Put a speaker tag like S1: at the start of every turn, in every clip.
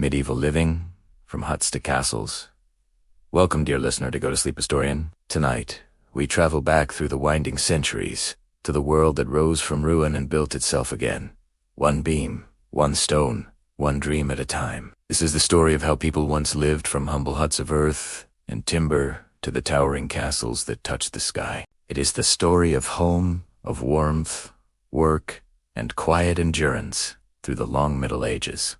S1: Medieval living, from huts to castles. Welcome, dear listener, to Go to Sleep Historian. Tonight, we travel back through the winding centuries to the world that rose from ruin and built itself again. One beam, one stone, one dream at a time. This is the story of how people once lived, from humble huts of earth and timber to the towering castles that touched the sky. It is the story of home, of warmth, work, and quiet endurance through the long Middle Ages.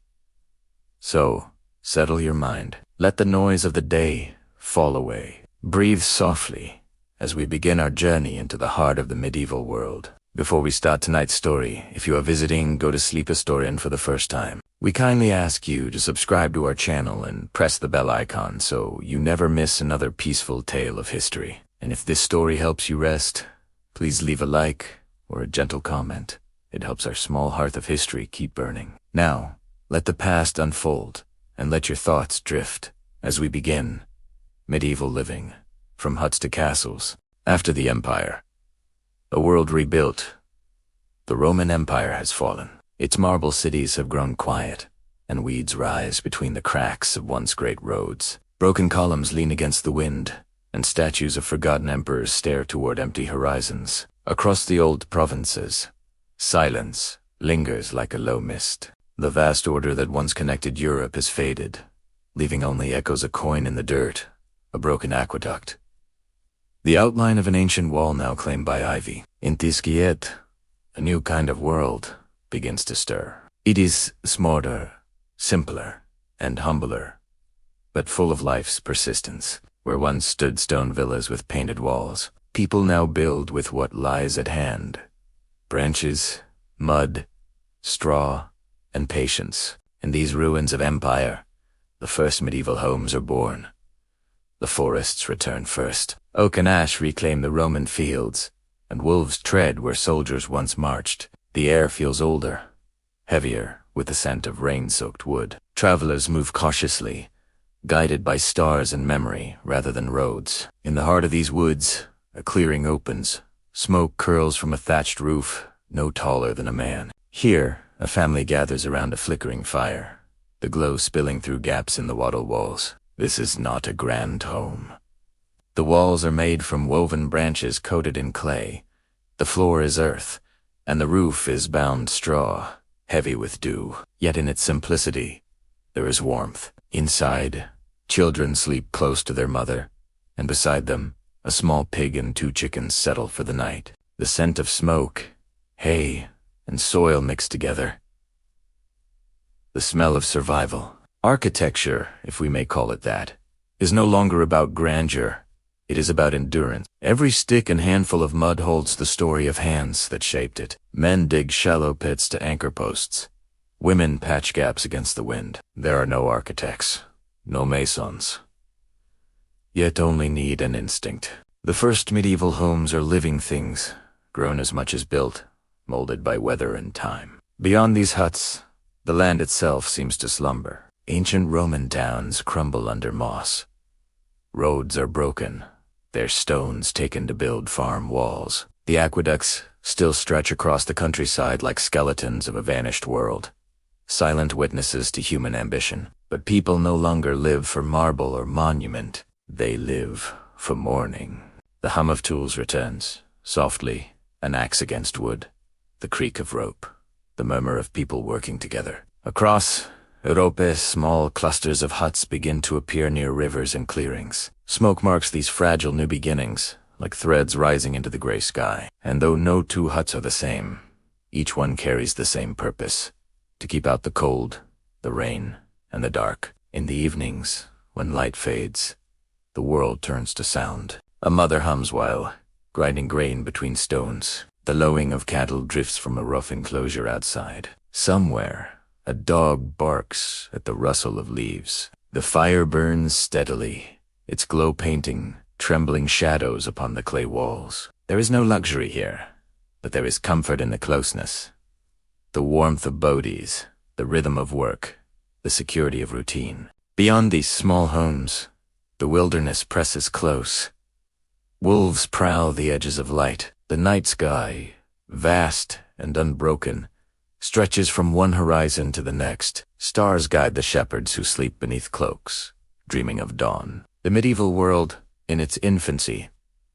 S1: So, settle your mind. Let the noise of the day fall away. Breathe softly as we begin our journey into the heart of the medieval world. Before we start tonight's story, if you are visiting Go to Sleep Historian for the first time, we kindly ask you to subscribe to our channel and press the bell icon so you never miss another peaceful tale of history. And if this story helps you rest, please leave a like or a gentle comment. It helps our small hearth of history keep burning. Now, let the past unfold and let your thoughts drift as we begin medieval living, from huts to castles. After the Empire, a world rebuilt. The Roman Empire has fallen. Its marble cities have grown quiet, and weeds rise between the cracks of once great roads. Broken columns lean against the wind, and statues of forgotten emperors stare toward empty horizons. Across the old provinces, silence lingers like a low mist. The vast order that once connected Europe has faded, leaving only echoes of coin in the dirt, a broken aqueduct. The outline of an ancient wall now claimed by ivy. In Tiskiet, a new kind of world begins to stir. It is smarter, simpler, and humbler, but full of life's persistence. Where once stood stone villas with painted walls, people now build with what lies at hand: branches, mud, straw, and patience. In these ruins of empire, the first medieval homes are born. The forests return first. Oak and ash reclaim the Roman fields, and wolves tread where soldiers once marched. The air feels older, heavier, with the scent of rain-soaked wood. Travelers move cautiously, guided by stars and memory rather than roads. In the heart of these woods, a clearing opens. Smoke curls from a thatched roof, no taller than a man. Here, a family gathers around a flickering fire, the glow spilling through gaps in the wattle walls. This is not a grand home. The walls are made from woven branches coated in clay. The floor is earth, and the roof is bound straw, heavy with dew. Yet in its simplicity, there is warmth. Inside, children sleep close to their mother, and beside them, a small pig and 2 chickens settle for the night. The scent of smoke, hay, and soil mixed together. The smell of survival. Architecture, if we may call it that, is no longer about grandeur. It is about endurance. Every stick and handful of mud holds the story of hands that shaped it. Men dig shallow pits to anchor posts. Women patch gaps against the wind. There are no architects, no masons, yet only need and instinct. The first medieval homes are living things, grown as much as built, molded by weather and time. Beyond these huts, the land itself seems to slumber. Ancient Roman towns crumble under moss. Roads are broken, their stones taken to build farm walls. The aqueducts still stretch across the countryside like skeletons of a vanished world, silent witnesses to human ambition. But people no longer live for marble or monument. They live for mourning. The hum of tools returns, softly, an axe against wood, the creak of rope, the murmur of people working together. Across Europe, small clusters of huts begin to appear near rivers and clearings. Smoke marks these fragile new beginnings, like threads rising into the gray sky. And though no 2 huts are the same, each one carries the same purpose: to keep out the cold, the rain, and the dark. In the evenings, when light fades, the world turns to sound. A mother hums while grinding grain between stones. The lowing of cattle drifts from a rough enclosure outside. Somewhere, a dog barks at the rustle of leaves. The fire burns steadily, its glow painting trembling shadows upon the clay walls. There is no luxury here, but there is comfort in the closeness. The warmth of bodies, the rhythm of work, the security of routine. Beyond these small homes, the wilderness presses close. Wolves prowl the edges of light. The night sky, vast and unbroken, stretches from one horizon to the next. Stars guide the shepherds who sleep beneath cloaks, dreaming of dawn. The medieval world, in its infancy,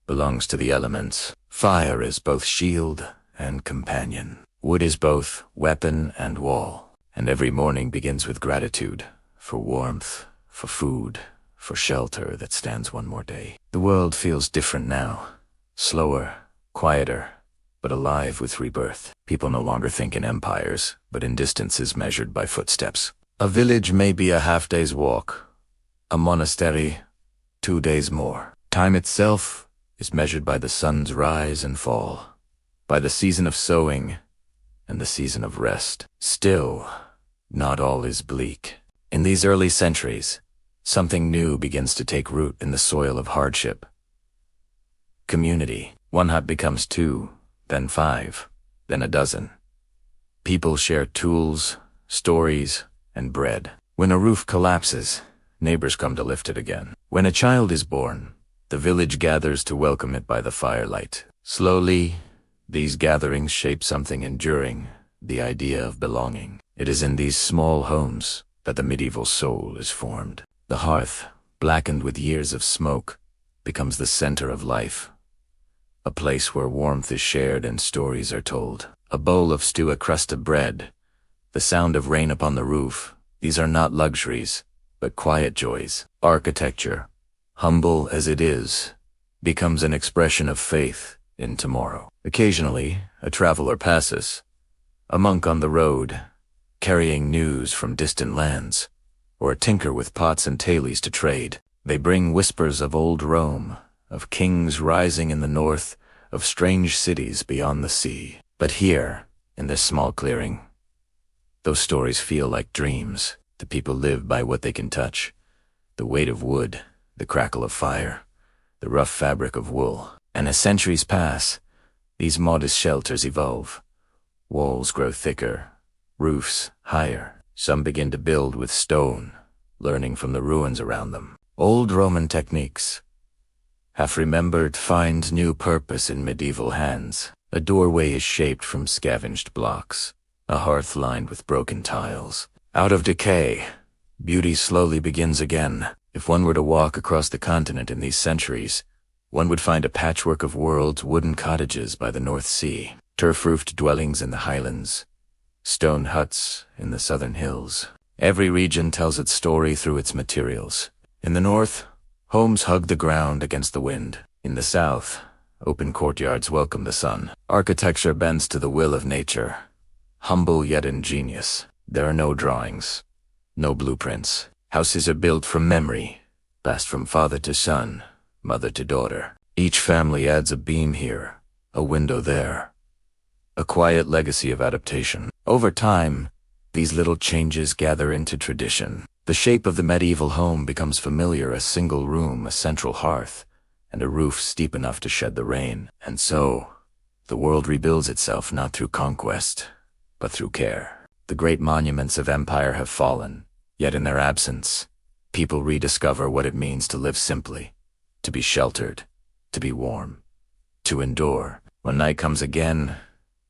S1: belongs to the elements. Fire is both shield and companion. Wood is both weapon and wall. And every morning begins with gratitude for warmth, for food, for shelter that stands one more day. The world feels different now. Slower, quieter, but alive with rebirth. People no longer think in empires, but in distances measured by footsteps. A village may be a half-day's walk. A monastery, 2 days more. Time itself is measured by the sun's rise and fall, by the season of sowing and the season of rest. Still, not all is bleak. In these early centuries, something new begins to take root in the soil of hardship. Community. One hut becomes 2, then 5, then a dozen. People share tools, stories, and bread. When a roof collapses, neighbors come to lift it again. When a child is born, the village gathers to welcome it by the firelight. Slowly, these gatherings shape something enduring, the idea of belonging. It is in these small homes that the medieval soul is formed. The hearth, blackened with years of smoke, becomes the center of life. A place where warmth is shared and stories are told. A bowl of stew, a crust of bread, the sound of rain upon the roof. These are not luxuries, but quiet joys. Architecture, humble as it is, becomes an expression of faith in tomorrow. Occasionally, a traveler passes, a monk on the road, carrying news from distant lands, or a tinker with pots and tailies to trade. They bring whispers of old Rome, of kings rising in the north, of strange cities beyond the sea. But here, in this small clearing, those stories feel like dreams. The people live by what they can touch: the weight of wood, the crackle of fire, the rough fabric of wool. And as centuries pass, these modest shelters evolve. Walls grow thicker, roofs higher. Some begin to build with stone, learning from the ruins around them. Old Roman techniques, half remembered, find new purpose in medieval hands. A doorway is shaped from scavenged blocks, a hearth lined with broken tiles. Out of decay, beauty slowly begins again. If one were to walk across the continent in these centuries, one would find a patchwork of worlds: wooden cottages by the North Sea, turf-roofed dwellings in the highlands, stone huts in the southern hills. Every region tells its story through its materials. In the north, homes hug the ground against the wind. In the south, open courtyards welcome the sun. Architecture bends to the will of nature, humble yet ingenious. There are no drawings, no blueprints. Houses are built from memory, passed from father to son, mother to daughter. Each family adds a beam here, a window there, a quiet legacy of adaptation. Over time, these little changes gather into tradition. The shape of the medieval home becomes familiar: a single room, a central hearth, and a roof steep enough to shed the rain. And so, the world rebuilds itself not through conquest, but through care. The great monuments of empire have fallen, yet in their absence, people rediscover what it means to live simply, to be sheltered, to be warm, to endure. When night comes again,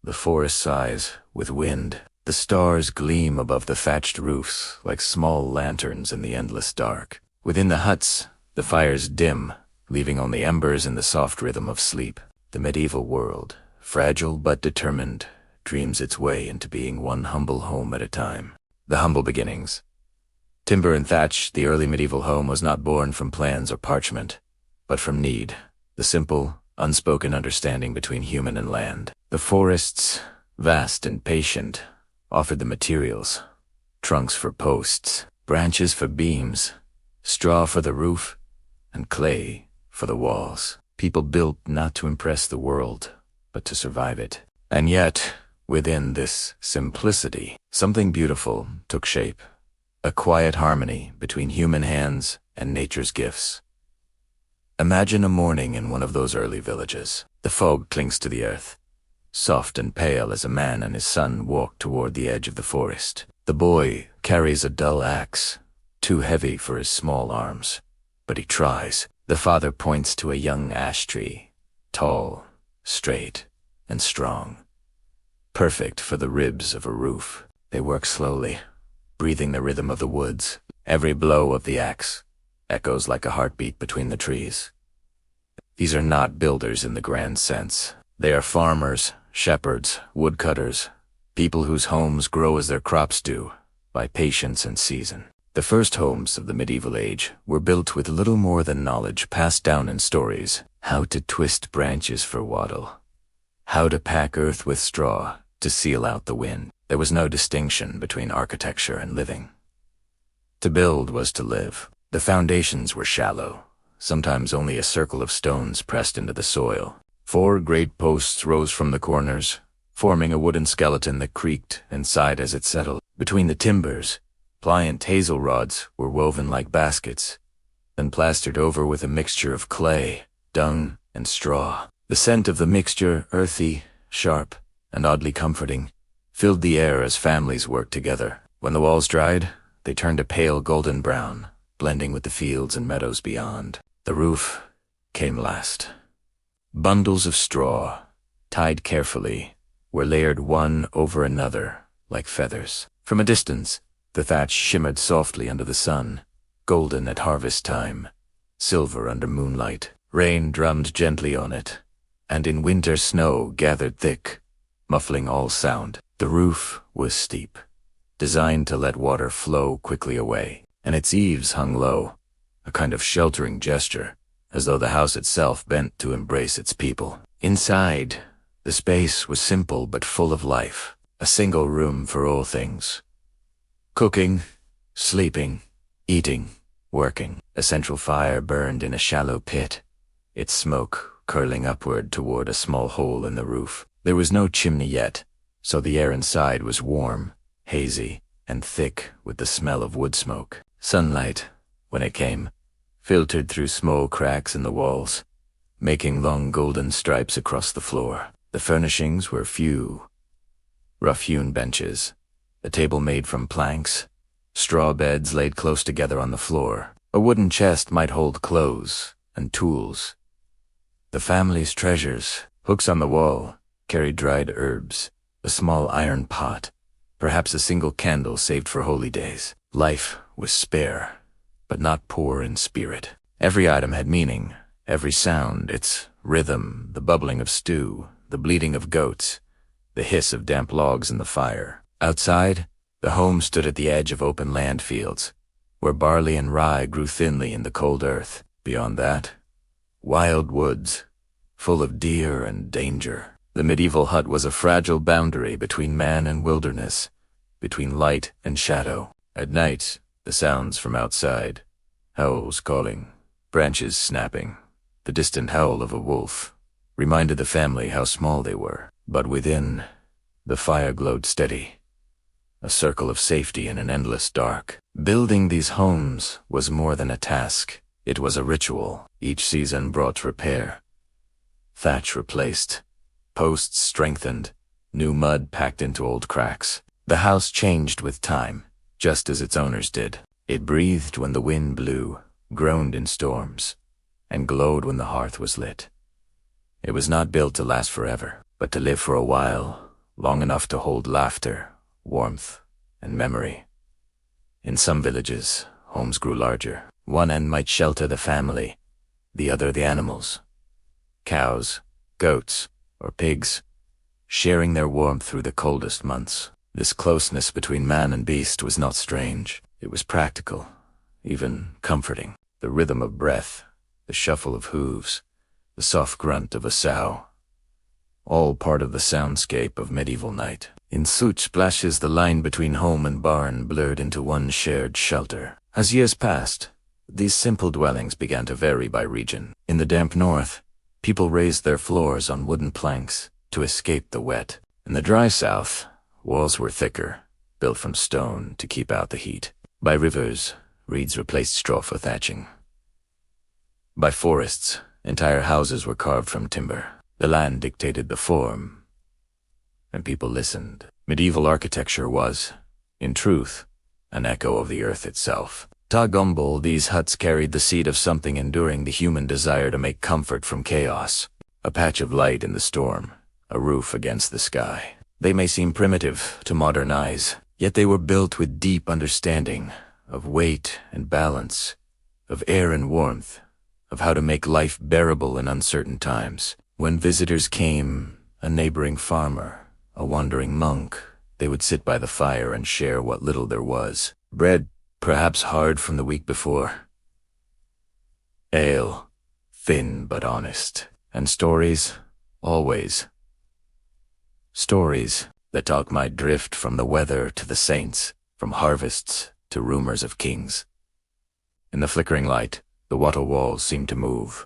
S1: the forest sighs with wind. The stars gleam above the thatched roofs like small lanterns in the endless dark. Within the huts, the fires dim, leaving only embers in the soft rhythm of sleep. The medieval world, fragile but determined, dreams its way into being one humble home at a time. The humble beginnings. Timber and thatch, the early medieval home was not born from plans or parchment, but from need, the simple, unspoken understanding between human and land. The forests, vast and patient, offered the materials: trunks for posts, branches for beams, straw for the roof, and clay for the walls. People built not to impress the world, but to survive it. And yet, within this simplicity, something beautiful took shape: a quiet harmony between human hands and nature's gifts. Imagine a morning in one of those early villages. The fog clings to the earth, soft and pale, as a man and his son walk toward the edge of the forest. The boy carries a dull axe, too heavy for his small arms, but he tries. The father points to a young ash tree, tall, straight, and strong, perfect for the ribs of a roof. They work slowly, breathing the rhythm of the woods. Every blow of the axe echoes like a heartbeat between the trees. These are not builders in the grand sense. They are farmers, shepherds, woodcutters, people whose homes grow as their crops do, by patience and season. The first homes of the medieval age were built with little more than knowledge passed down in stories: how to twist branches for wattle, how to pack earth with straw to seal out the wind. There was no distinction between architecture and living. To build was to live. The foundations were shallow, sometimes only a circle of stones pressed into the soil. 4 great posts rose from the corners, forming a wooden skeleton that creaked and sighed as it settled. Between the timbers, pliant hazel rods were woven like baskets, then plastered over with a mixture of clay, dung, and straw. The scent of the mixture, earthy, sharp, and oddly comforting, filled the air as families worked together. When the walls dried, they turned a pale golden brown, blending with the fields and meadows beyond. The roof came last. Bundles of straw, tied carefully, were layered one over another like feathers. From a distance, the thatch shimmered softly under the sun, golden at harvest time, silver under moonlight. Rain drummed gently on it, and in winter snow gathered thick, muffling all sound. The roof was steep, designed to let water flow quickly away, and its eaves hung low, a kind of sheltering gesture, as though the house itself bent to embrace its people. Inside, the space was simple but full of life, a single room for all things. Cooking, sleeping, eating, working. A central fire burned in a shallow pit, its smoke curling upward toward a small hole in the roof. There was no chimney yet, so the air inside was warm, hazy, and thick with the smell of wood smoke. Sunlight, when it came, filtered through small cracks in the walls, making long golden stripes across the floor. The furnishings were few: rough-hewn benches, a table made from planks, straw beds laid close together on the floor. A wooden chest might hold clothes and tools. The family's treasures, hooks on the wall, carried dried herbs, a small iron pot, perhaps a single candle saved for holy days. Life was spare, but not poor in spirit. Every item had meaning, every sound, its rhythm, the bubbling of stew, the bleating of goats, the hiss of damp logs in the fire. Outside, the home stood at the edge of open land fields, where barley and rye grew thinly in the cold earth. Beyond that, wild woods, full of deer and danger. The medieval hut was a fragile boundary between man and wilderness, between light and shadow. At night, the sounds from outside, owls calling, branches snapping, the distant howl of a wolf, reminded the family how small they were. But within, the fire glowed steady, a circle of safety in an endless dark. Building these homes was more than a task. It was a ritual. Each season brought repair. Thatch replaced, posts strengthened, new mud packed into old cracks. The house changed with time, just as its owners did. It breathed when the wind blew, groaned in storms, and glowed when the hearth was lit. It was not built to last forever, but to live for a while, long enough to hold laughter, warmth, and memory. In some villages, homes grew larger. One end might shelter the family, the other the animals. Cows, goats, or pigs, sharing their warmth through the coldest months. This closeness between man and beast was not strange. It was practical, even comforting. The rhythm of breath, the shuffle of hooves, the soft grunt of a sow, all part of the soundscape of medieval night. In such splashes, the line between home and barn blurred into one shared shelter. As years passed, these simple dwellings began to vary by region. In the damp north, people raised their floors on wooden planks to escape the wet. In the dry south, walls were thicker, built from stone to keep out the heat. By rivers, reeds replaced straw for thatching. By forests, entire houses were carved from timber. The land dictated the form, and people listened. Medieval architecture was, in truth, an echo of the earth itself. Tagumbel, these huts carried the seed of something enduring: the human desire to make comfort from chaos. A patch of light in the storm, a roof against the sky. They may seem primitive to modern eyes, yet they were built with deep understanding of weight and balance, of air and warmth, of how to make life bearable in uncertain times. When visitors came, a neighboring farmer, a wandering monk, they would sit by the fire and share what little there was. Bread, perhaps hard from the week before. Ale, thin but honest. And stories, always. Stories that talk might drift from the weather to the saints, from harvests to rumors of kings. In the flickering light, the wattle walls seemed to move,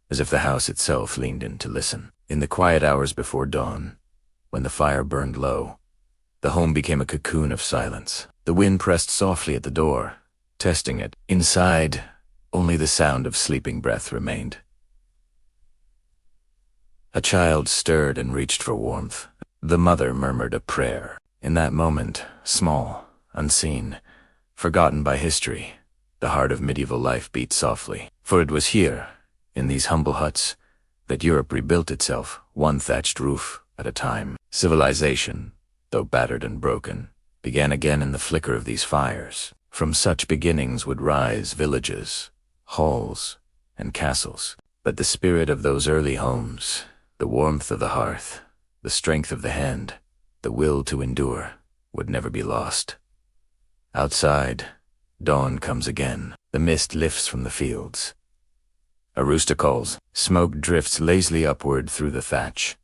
S1: as if the house itself leaned in to listen. In the quiet hours before dawn, when the fire burned low, the home became a cocoon of silence. The wind pressed softly at the door, testing it. Inside, only the sound of sleeping breath remained. A child stirred and reached for warmth. The mother murmured a prayer. In that moment, small, unseen, forgotten by history, the heart of medieval life beat softly. For it was here, in these humble huts, that Europe rebuilt itself, one thatched roof at a time. Civilization, though battered and broken, began again in the flicker of these fires. From such beginnings would rise villages, halls, and castles. But the spirit of those early homes, the warmth of the hearth, the strength of the hand, the will to endure, would never be lost. Outside, dawn comes again. The mist lifts from the fields. A rooster calls. Smoke drifts lazily upward through the thatch,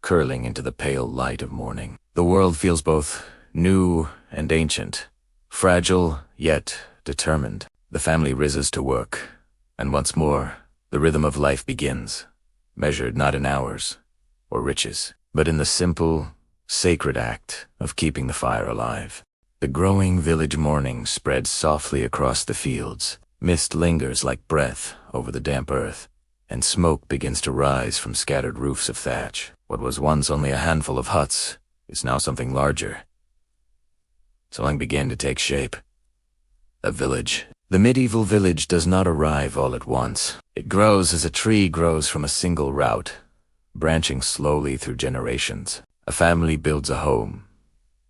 S1: curling into the pale light of morning. The world feels both new and ancient, fragile yet determined. The family rises to work, and once more, the rhythm of life begins, measured not in hours or riches, but in the simple, sacred act of keeping the fire alive. The growing village morning spreads softly across the fields. Mist lingers like breath over the damp earth, and smoke begins to rise from scattered roofs of thatch. What was once only a handful of huts is now something larger. Something began to take shape. A village. The medieval village does not arrive all at once. It grows as a tree grows from a single root, branching slowly through generations. A family builds a home,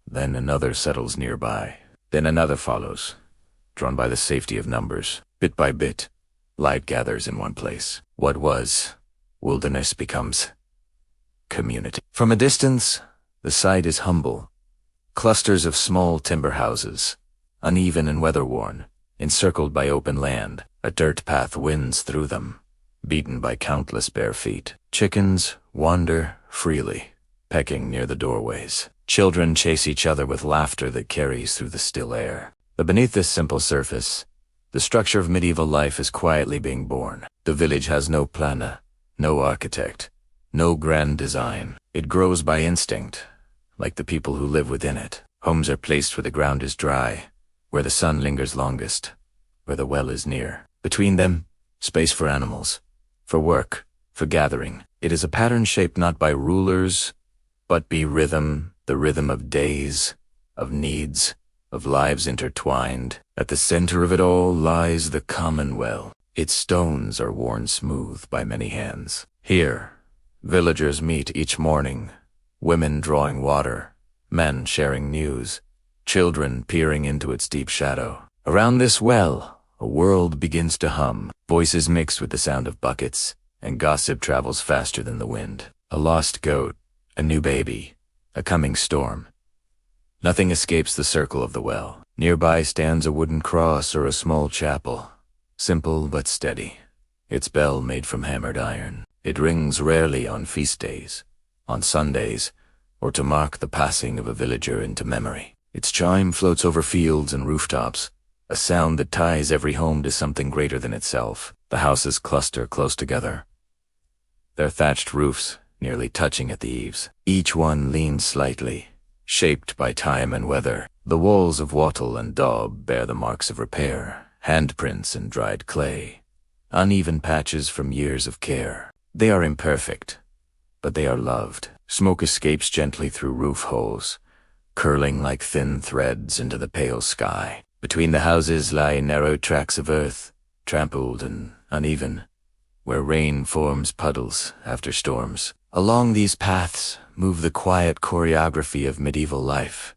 S1: then another settles nearby, then another follows, drawn by the safety of numbers. Bit by bit, light gathers in one place. What was wilderness becomes community. From a distance, the sight is humble. Clusters of small timber houses, uneven and weather-worn, encircled by open land. A dirt path winds through them, beaten by countless bare feet. Chickens wander freely, pecking near the doorways. Children chase each other with laughter that carries through the still air. But beneath this simple surface, the structure of medieval life is quietly being born. The village has no plana, no architect, no grand design. It grows by instinct, like the people who live within it. Homes are placed where the ground is dry, where the sun lingers longest, where the well is near. Between them, space for animals, for work, for gathering. It is a pattern shaped not by rulers, but by rhythm, the rhythm of days, of needs, of lives intertwined. At the center of it all lies the common well. Its stones are worn smooth by many hands. Here, villagers meet each morning, women drawing water, men sharing news, children peering into its deep shadow. Around this well, a world begins to hum. Voices mix with the sound of buckets, and gossip travels faster than the wind. A lost goat, a new baby, a coming storm. Nothing escapes the circle of the well. Nearby stands a wooden cross or a small chapel, simple but steady, its bell made from hammered iron. It rings rarely on feast days, on Sundays, or to mark the passing of a villager into memory. Its chime floats over fields and rooftops, a sound that ties every home to something greater than itself. The houses cluster close together, their thatched roofs nearly touching at the eaves. Each one leans slightly, shaped by time and weather. The walls of wattle and daub bear the marks of repair, handprints and dried clay, uneven patches from years of care. They are imperfect, but they are loved. Smoke escapes gently through roof holes, curling like thin threads into the pale sky. Between the houses lie narrow tracts of earth, trampled and uneven, where rain forms puddles after storms. Along these paths move the quiet choreography of medieval life.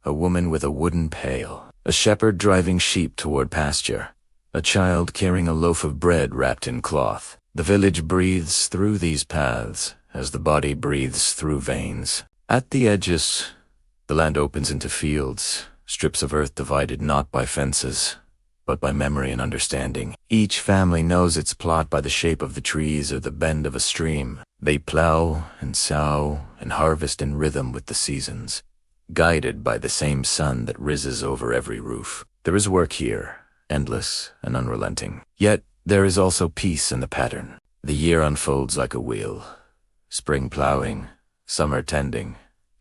S1: A woman with a wooden pail, a shepherd driving sheep toward pasture, a child carrying a loaf of bread wrapped in cloth. The village breathes through these paths as the body breathes through veins. At the edges, the land opens into fields, strips of earth divided not by fences, but by memory and understanding. Each family knows its plot by the shape of the trees or the bend of a stream. They plow and sow and harvest in rhythm with the seasons, guided by the same sun that rises over every roof. There is work here, endless and unrelenting. Yet there is also peace in the pattern. The year unfolds like a wheel. Spring plowing, summer tending,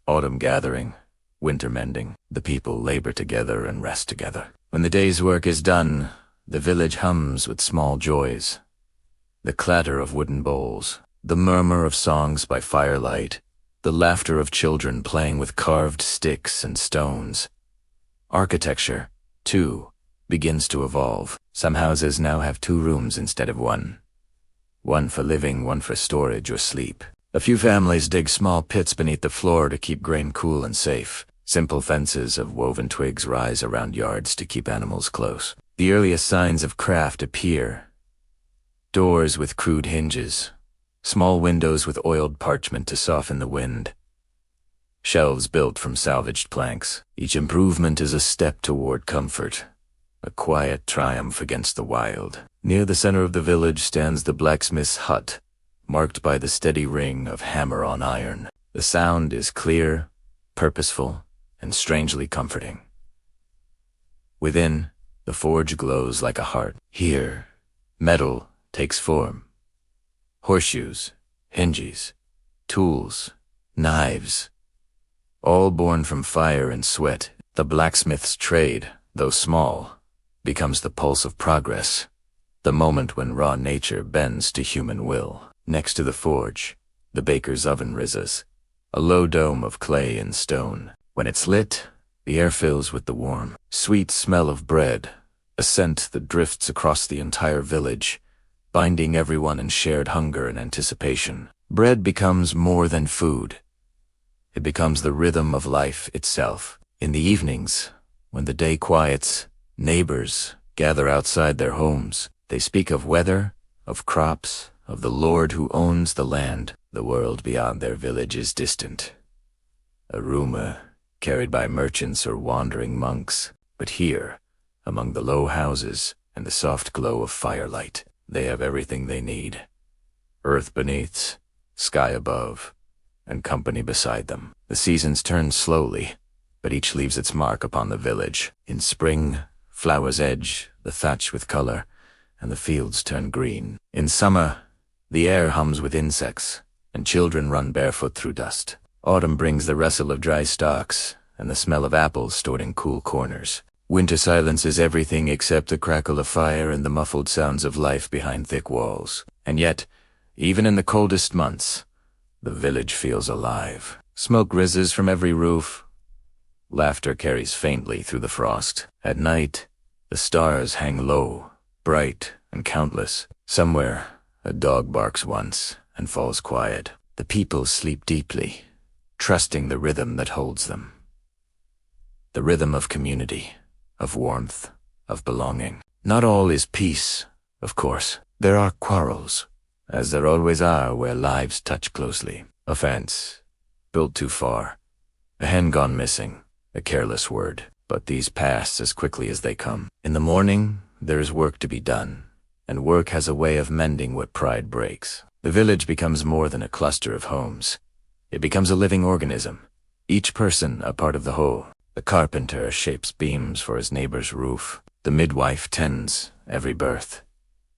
S1: autumn gathering, winter mending. The people labor together and rest together. When the day's work is done, the village hums with small joys. The clatter of wooden bowls, the murmur of songs by firelight, the laughter of children playing with carved sticks and stones. Architecture, too, begins to evolve. Some houses now have 2 rooms instead of 1. One for living, one for storage or sleep. A few families dig small pits beneath the floor to keep grain cool and safe. Simple fences of woven twigs rise around yards to keep animals close. The earliest signs of craft appear. Doors with crude hinges, small windows with oiled parchment to soften the wind, shelves built from salvaged planks. Each improvement is a step toward comfort, a quiet triumph against the wild. Near the center of the village stands the blacksmith's hut, marked by the steady ring of hammer on iron. The sound is clear, purposeful, and strangely comforting. Within, the forge glows like a heart. Here, metal takes form. Horseshoes, hinges, tools, knives, all born from fire and sweat. The blacksmith's trade, though small, becomes the pulse of progress, the moment when raw nature bends to human will. Next to the forge, the baker's oven rises, a low dome of clay and stone. When it's lit, the air fills with the warm, sweet smell of bread, a scent that drifts across the entire village, binding everyone in shared hunger and anticipation. Bread becomes more than food. It becomes the rhythm of life itself. In the evenings, when the day quiets, neighbors gather outside their homes. They speak of weather, of crops, of the Lord who owns the land. The world beyond their village is distant, a rumor carried by merchants or wandering monks. But here, among the low houses and the soft glow of firelight, they have everything they need. Earth beneath, sky above, and company beside them. The seasons turn slowly, but each leaves its mark upon the village. In spring, flowers edge the thatch with color, and the fields turn green. In summer, the air hums with insects, and children run barefoot through dust. Autumn brings the rustle of dry stalks, and the smell of apples stored in cool corners. Winter silences everything except the crackle of fire and the muffled sounds of life behind thick walls. And yet, even in the coldest months, the village feels alive. Smoke rises from every roof. Laughter carries faintly through the frost. At night, the stars hang low, bright and countless. Somewhere, a dog barks once and falls quiet. The people sleep deeply, trusting the rhythm that holds them. The rhythm of community, of warmth, of belonging. Not all is peace, of course. There are quarrels, as there always are where lives touch closely. A fence, built too far, a hen gone missing, a careless word. But these pass as quickly as they come. In the morning, there is work to be done, and work has a way of mending what pride breaks. The village becomes more than a cluster of homes. It becomes a living organism, each person a part of the whole. The carpenter shapes beams for his neighbor's roof. The midwife tends every birth.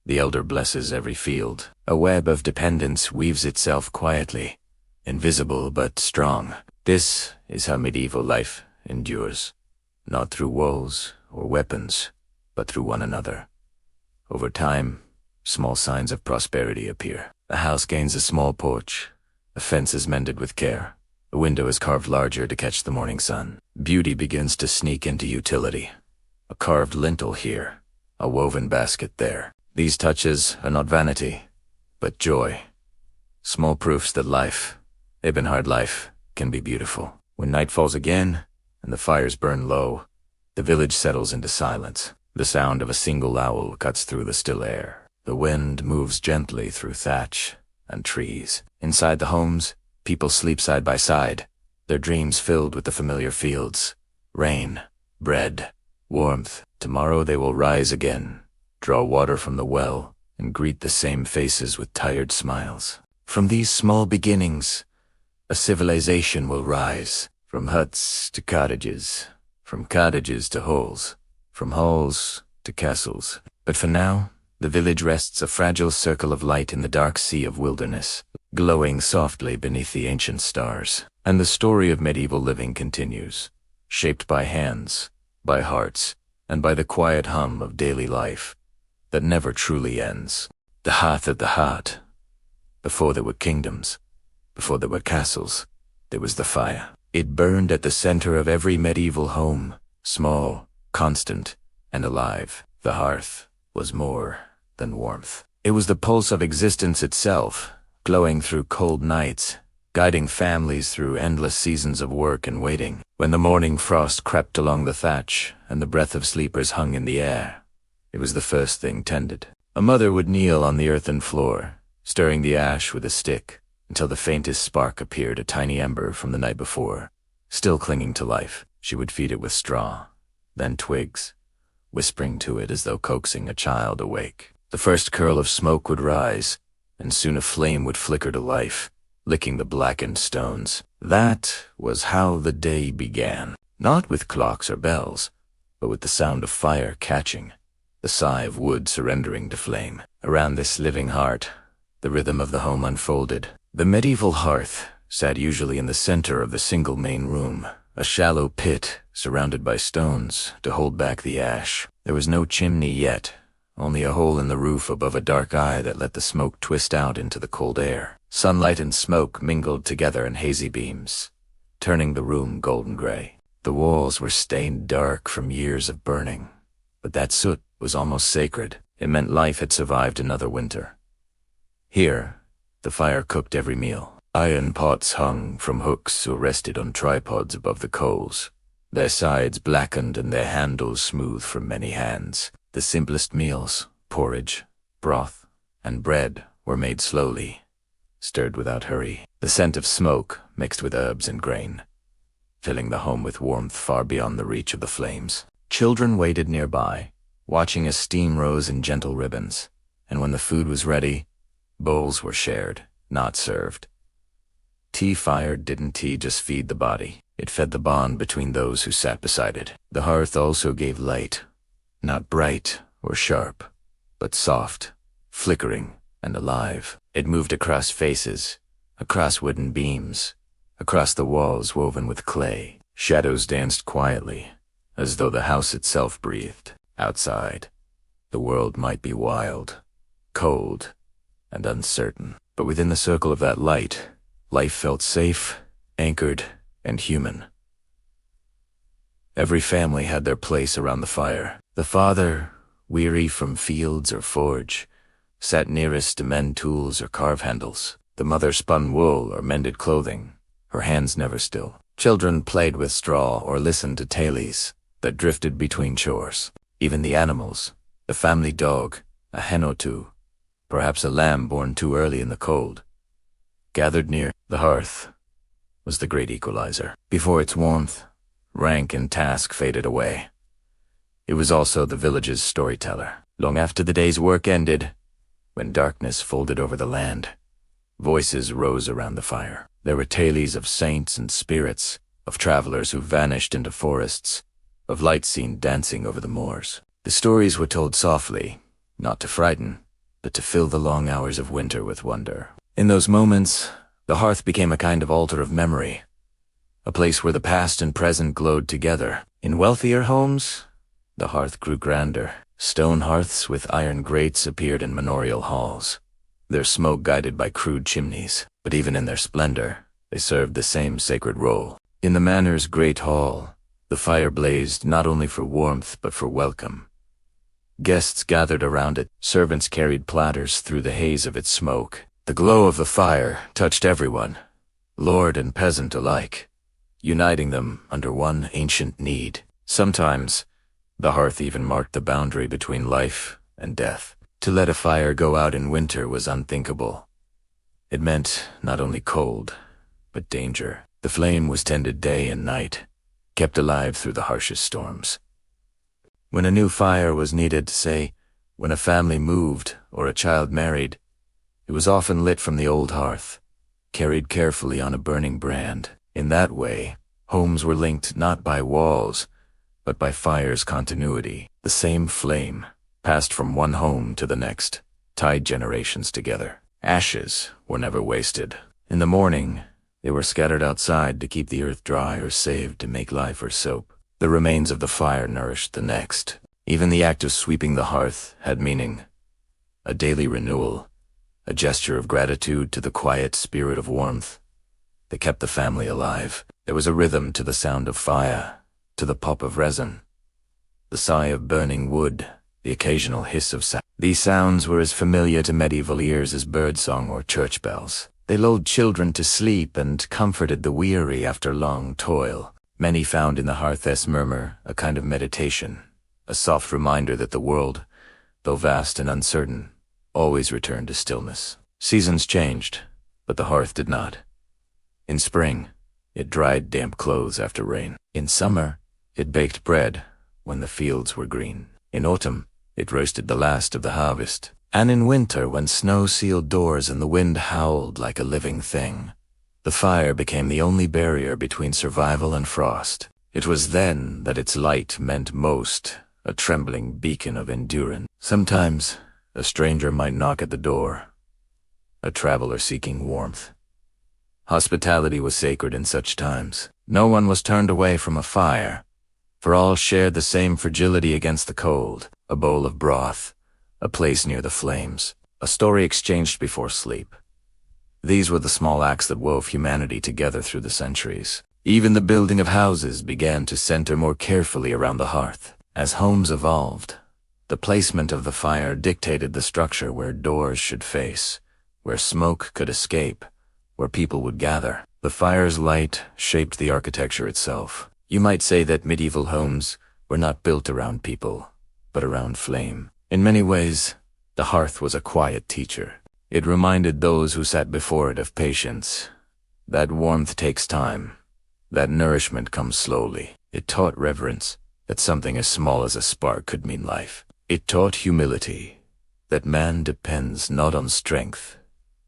S1: The elder blesses every field. A web of dependence weaves itself quietly, invisible but strong. This is how medieval life endures, not through walls or weapons, but through one another. Over time, small signs of prosperity appear. A house gains a small porch. A fence is mended with care. A window is carved larger to catch the morning sun. Beauty begins to sneak into utility. A carved lintel here, a woven basket there. These touches are not vanity, but joy. Small proofs that life, Ebenhard life can be beautiful. When night falls again, and the fires burn low, the village settles into silence. The sound of a single owl cuts through the still air. The wind moves gently through thatch and trees. Inside the homes, people sleep side by side, their dreams filled with the familiar fields. Rain, bread, warmth. Tomorrow they will rise again, draw water from the well, and greet the same faces with tired smiles. From these small beginnings, a civilization will rise. From huts to cottages, from cottages to halls, from halls to castles. But for now, the village rests a fragile circle of light in the dark sea of wilderness, glowing softly beneath the ancient stars. And the story of medieval living continues, shaped by hands, by hearts, and by the quiet hum of daily life that never truly ends. The hearth of the heart. Before there were kingdoms, before there were castles, there was the fire. It burned at the center of every medieval home, small, constant, and alive. The hearth was more than warmth. It was the pulse of existence itself, glowing through cold nights, guiding families through endless seasons of work and waiting. When the morning frost crept along the thatch and the breath of sleepers hung in the air, it was the first thing tended. A mother would kneel on the earthen floor, stirring the ash with a stick, until the faintest spark appeared, a tiny ember from the night before. Still clinging to life, she would feed it with straw, then twigs, whispering to it as though coaxing a child awake. The first curl of smoke would rise, and soon a flame would flicker to life, licking the blackened stones. That was how the day began. Not with clocks or bells, but with the sound of fire catching, the sigh of wood surrendering to flame. Around this living heart, the rhythm of the home unfolded. The medieval hearth sat usually in the center of the single main room, a shallow pit surrounded by stones to hold back the ash. There was no chimney yet, only a hole in the roof above a dark eye that let the smoke twist out into the cold air. Sunlight and smoke mingled together in hazy beams, turning the room golden gray. The walls were stained dark from years of burning, but that soot was almost sacred. It meant life had survived another winter. Here, the fire cooked every meal. Iron pots hung from hooks or rested on tripods above the coals, their sides blackened and their handles smooth from many hands. The simplest meals, porridge, broth, and bread, were made slowly, stirred without hurry. The scent of smoke mixed with herbs and grain, filling the home with warmth far beyond the reach of the flames. Children waited nearby, watching as steam rose in gentle ribbons, and when the food was ready, bowls were shared, not served. Tea fire didn't just feed the body. It fed the bond between those who sat beside it. The hearth also gave light, not bright or sharp, but soft, flickering, and alive. It moved across faces, across wooden beams, across the walls woven with clay. Shadows danced quietly, as though the house itself breathed. Outside, the world might be wild, cold, and uncertain. But within the circle of that light, life felt safe, anchored, and human. Every family had their place around the fire. The father, weary from fields or forge, sat nearest to mend tools or carve handles. The mother spun wool or mended clothing, her hands never still. Children played with straw or listened to tales that drifted between chores. Even the animals, the family dog, a hen or two, perhaps a lamb born too early in the cold, gathered near. The hearth was the great equalizer. Before its warmth, rank and task faded away. It was also the village's storyteller. Long after the day's work ended, when darkness folded over the land, voices rose around the fire. There were tales of saints and spirits, of travelers who vanished into forests, of lights seen dancing over the moors. The stories were told softly, not to frighten, but to fill the long hours of winter with wonder. In those moments, the hearth became a kind of altar of memory, a place where the past and present glowed together. In wealthier homes, the hearth grew grander. Stone hearths with iron grates appeared in manorial halls, their smoke guided by crude chimneys. But even in their splendor, they served the same sacred role. In the manor's great hall, the fire blazed not only for warmth but for welcome. Guests gathered around it, servants carried platters through the haze of its smoke. The glow of the fire touched everyone, lord and peasant alike, uniting them under one ancient need. Sometimes, the hearth even marked the boundary between life and death. To let a fire go out in winter was unthinkable. It meant not only cold, but danger. The flame was tended day and night, kept alive through the harshest storms. When a new fire was needed, say, when a family moved or a child married, it was often lit from the old hearth, carried carefully on a burning brand. In that way, homes were linked not by walls, but by fire's continuity. The same flame, passed from one home to the next, tied generations together. Ashes were never wasted. In the morning, they were scattered outside to keep the earth dry or saved to make life or soap. The remains of the fire nourished the next. Even the act of sweeping the hearth had meaning, a daily renewal, a gesture of gratitude to the quiet spirit of warmth that kept the family alive. There was a rhythm to the sound of fire, to the pop of resin, the sigh of burning wood, the occasional hiss of sound. These sounds were as familiar to medieval ears as birdsong or church bells. They lulled children to sleep and comforted the weary after long toil. Many found in the hearth's murmur a kind of meditation, a soft reminder that the world, though vast and uncertain, always returned to stillness. Seasons changed, but the hearth did not. In spring, it dried damp clothes after rain. In summer, it baked bread when the fields were green. In autumn, it roasted the last of the harvest. And in winter, when snow sealed doors and the wind howled like a living thing, the fire became the only barrier between survival and frost. It was then that its light meant most, a trembling beacon of endurance. Sometimes, a stranger might knock at the door, a traveler seeking warmth. Hospitality was sacred in such times. No one was turned away from a fire, for all shared the same fragility against the cold. A bowl of broth, a place near the flames, a story exchanged before sleep. These were the small acts that wove humanity together through the centuries. Even the building of houses began to center more carefully around the hearth. As homes evolved, the placement of the fire dictated the structure where doors should face, where smoke could escape, where people would gather. The fire's light shaped the architecture itself. You might say that medieval homes were not built around people, but around flame. In many ways, the hearth was a quiet teacher. It reminded those who sat before it of patience. That warmth takes time. That nourishment comes slowly. It taught reverence, that something as small as a spark could mean life. It taught humility, that man depends not on strength,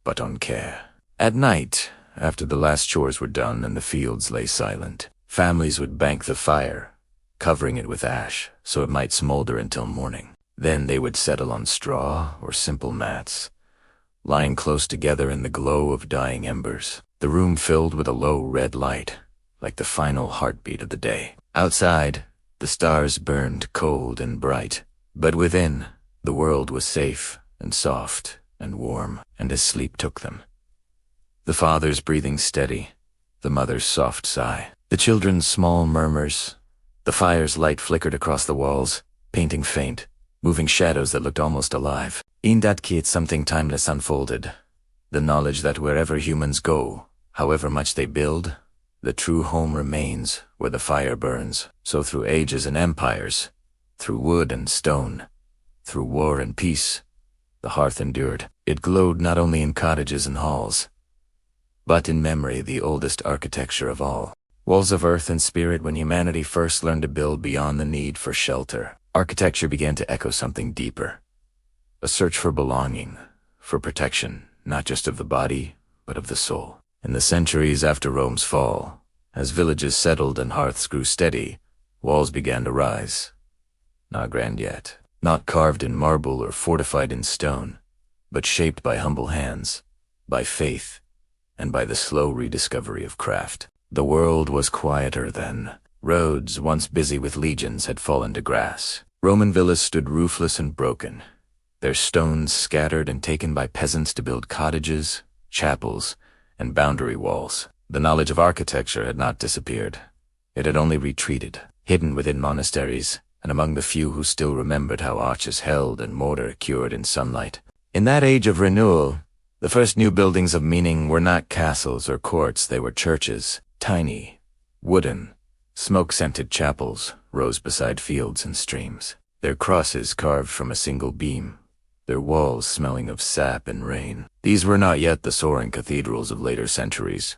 S1: but on care. At night, after the last chores were done and the fields lay silent, families would bank the fire, covering it with ash so it might smolder until morning. Then they would settle on straw or simple mats, lying close together in the glow of dying embers. The room filled with a low red light, like the final heartbeat of the day. Outside, the stars burned cold and bright, but within, the world was safe and soft and warm, and as sleep took them. The father's breathing steady, the mother's soft sigh, the children's small murmurs. The fire's light flickered across the walls, painting faint, moving shadows that looked almost alive. In that kit something timeless unfolded, the knowledge that wherever humans go, however much they build, the true home remains where the fire burns. So through ages and empires, through wood and stone, through war and peace, the hearth endured. It glowed not only in cottages and halls, but in memory the oldest architecture of all. Walls of earth and spirit. When humanity first learned to build beyond the need for shelter, architecture began to echo something deeper. A search for belonging, for protection, not just of the body, but of the soul. In the centuries after Rome's fall, as villages settled and hearths grew steady, walls began to rise. Not grand yet, not carved in marble or fortified in stone, but shaped by humble hands, by faith, and by the slow rediscovery of craft. The world was quieter then. Roads, once busy with legions, had fallen to grass. Roman villas stood roofless and broken, their stones scattered and taken by peasants to build cottages, chapels, and boundary walls. The knowledge of architecture had not disappeared. It had only retreated, hidden within monasteries, and among the few who still remembered how arches held and mortar cured in sunlight. In that age of renewal, The first new buildings of meaning were not castles or courts, they were churches, tiny, wooden, smoke-scented chapels rose beside fields and streams, their crosses carved from a single beam, their walls smelling of sap and rain. These were not yet the soaring cathedrals of later centuries,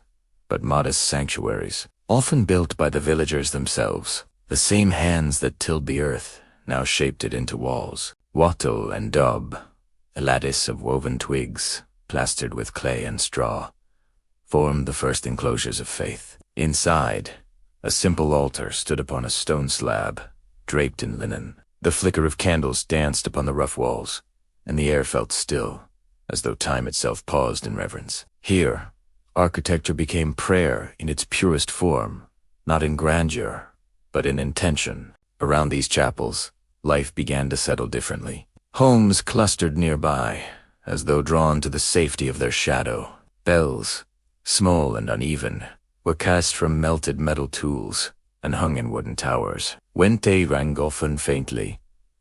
S1: but modest sanctuaries, often built by the villagers themselves. The same hands that tilled the earth now shaped it into walls. Wattle and daub, a lattice of woven twigs, plastered with clay and straw, formed the first enclosures of faith. Inside, a simple altar stood upon a stone slab, draped in linen. The flicker of candles danced upon the rough walls, and the air felt still, as though time itself paused in reverence. Here, architecture became prayer in its purest form, not in grandeur, but in intention. Around these chapels, life began to settle differently. Homes clustered nearby, as though drawn to the safety of their shadow. Bells, small and uneven, were cast from melted metal tools and hung in wooden towers. When they rang often faintly,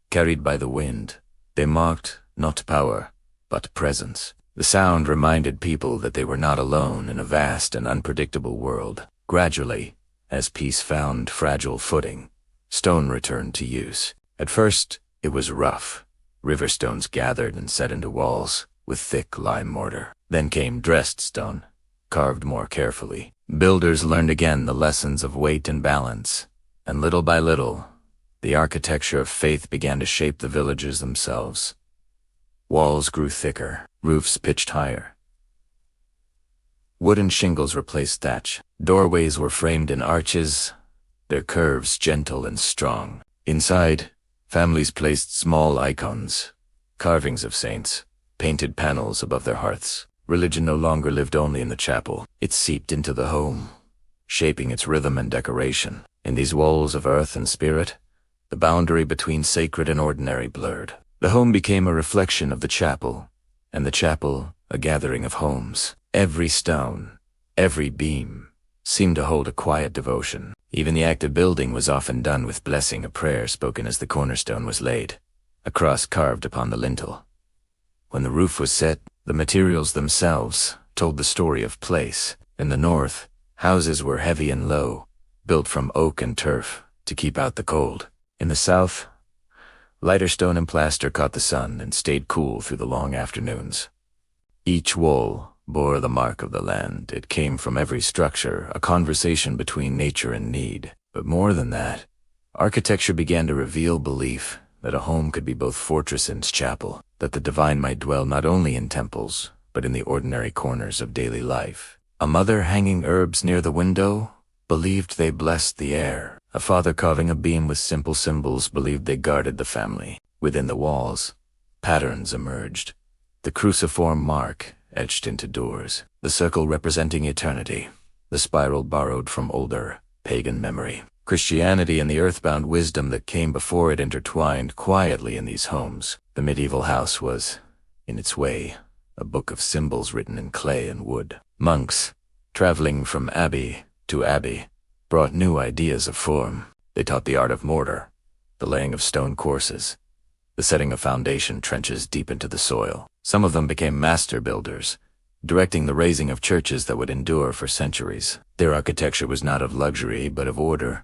S1: carried by the wind, they marked not power, but presence. The sound reminded people that they were not alone in a vast and unpredictable world. Gradually, as peace found fragile footing, stone returned to use. At first, it was rough. River stones gathered and set into walls with thick lime mortar. Then came dressed stone, carved more carefully. Builders learned again the lessons of weight and balance, and little by little, the architecture of faith began to shape the villages themselves. Walls grew thicker, roofs pitched higher. Wooden shingles replaced thatch. Doorways were framed in arches, their curves gentle and strong. Inside, families placed small icons, carvings of saints, painted panels above their hearths. Religion no longer lived only in the chapel. It seeped into the home, shaping its rhythm and decoration. In these walls of earth and spirit, the boundary between sacred and ordinary blurred. The home became a reflection of the chapel, and the chapel a gathering of homes. Every stone, every beam, seemed to hold a quiet devotion. Even the act of building was often done with blessing, a prayer spoken as the cornerstone was laid, a cross carved upon the lintel. When the roof was set, the materials themselves told the story of place. In the north, houses were heavy and low, built from oak and turf to keep out the cold. In the south, lighter stone and plaster caught the sun and stayed cool through the long afternoons. Each wall bore the mark of the land. It came from every structure, a conversation between nature and need. But more than that, architecture began to reveal belief that a home could be both fortress and chapel, that the divine might dwell not only in temples, but in the ordinary corners of daily life. A mother hanging herbs near the window believed they blessed the air. A father carving a beam with simple symbols believed they guarded the family. Within the walls, patterns emerged. The cruciform mark etched into doors, the circle representing eternity, the spiral borrowed from older, pagan memory. Christianity and the earthbound wisdom that came before it intertwined quietly in these homes. The medieval house was, in its way, a book of symbols written in clay and wood. Monks, traveling from abbey to abbey, brought new ideas of form. They taught the art of mortar, the laying of stone courses, the setting of foundation trenches deep into the soil. Some of them became master builders, directing the raising of churches that would endure for centuries. Their architecture was not of luxury, but of order.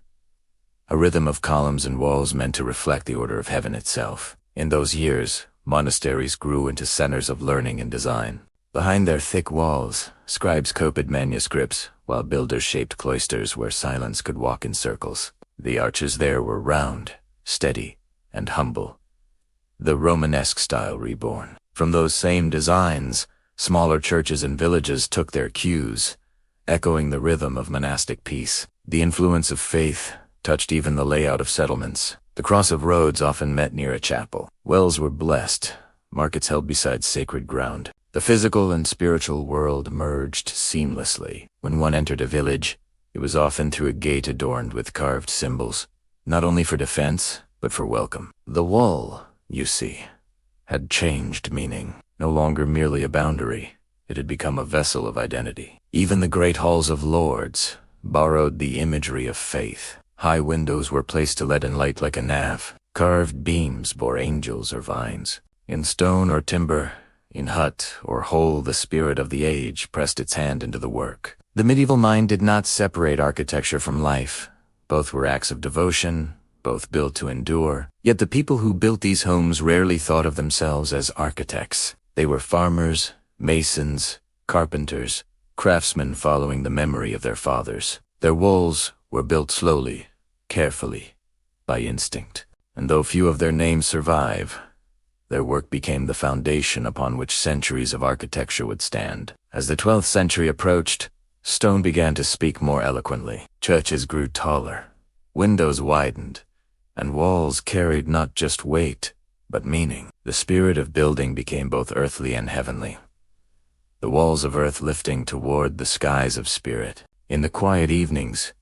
S1: A rhythm of columns and walls meant to reflect the order of heaven itself. In those years, monasteries grew into centers of learning and design. Behind their thick walls, scribes copied manuscripts, while builders shaped cloisters where silence could walk in circles. The arches there were round, steady, and humble, the Romanesque style reborn. From those same designs, smaller churches and villages took their cues, echoing the rhythm of monastic peace. The influence of faith touched even the layout of settlements. The cross of roads often met near a chapel. Wells were blessed, markets held beside sacred ground. The physical and spiritual world merged seamlessly. When one entered a village, it was often through a gate adorned with carved symbols, not only for defense, but for welcome. The wall, you see, had changed meaning. No longer merely a boundary, it had become a vessel of identity. Even the great halls of lords borrowed the imagery of faith. High windows were placed to let in light like a nav. Carved beams bore angels or vines. In stone or timber, In hut or hole, the spirit of the age pressed its hand into the work. The medieval mind did not separate architecture from life. Both were acts of devotion, both built to endure. Yet the people who built these homes rarely thought of themselves as architects. They were farmers, masons, carpenters, craftsmen following the memory of their fathers. Their walls were built slowly, carefully, by instinct. And though few of their names survive, their work became the foundation upon which centuries of architecture would stand. As the 12th century approached, stone began to speak more eloquently. Churches grew taller, windows widened, and walls carried not just weight, but meaning. The spirit of building became both earthly and heavenly, the walls of earth lifting toward the skies of spirit. In the quiet evenings,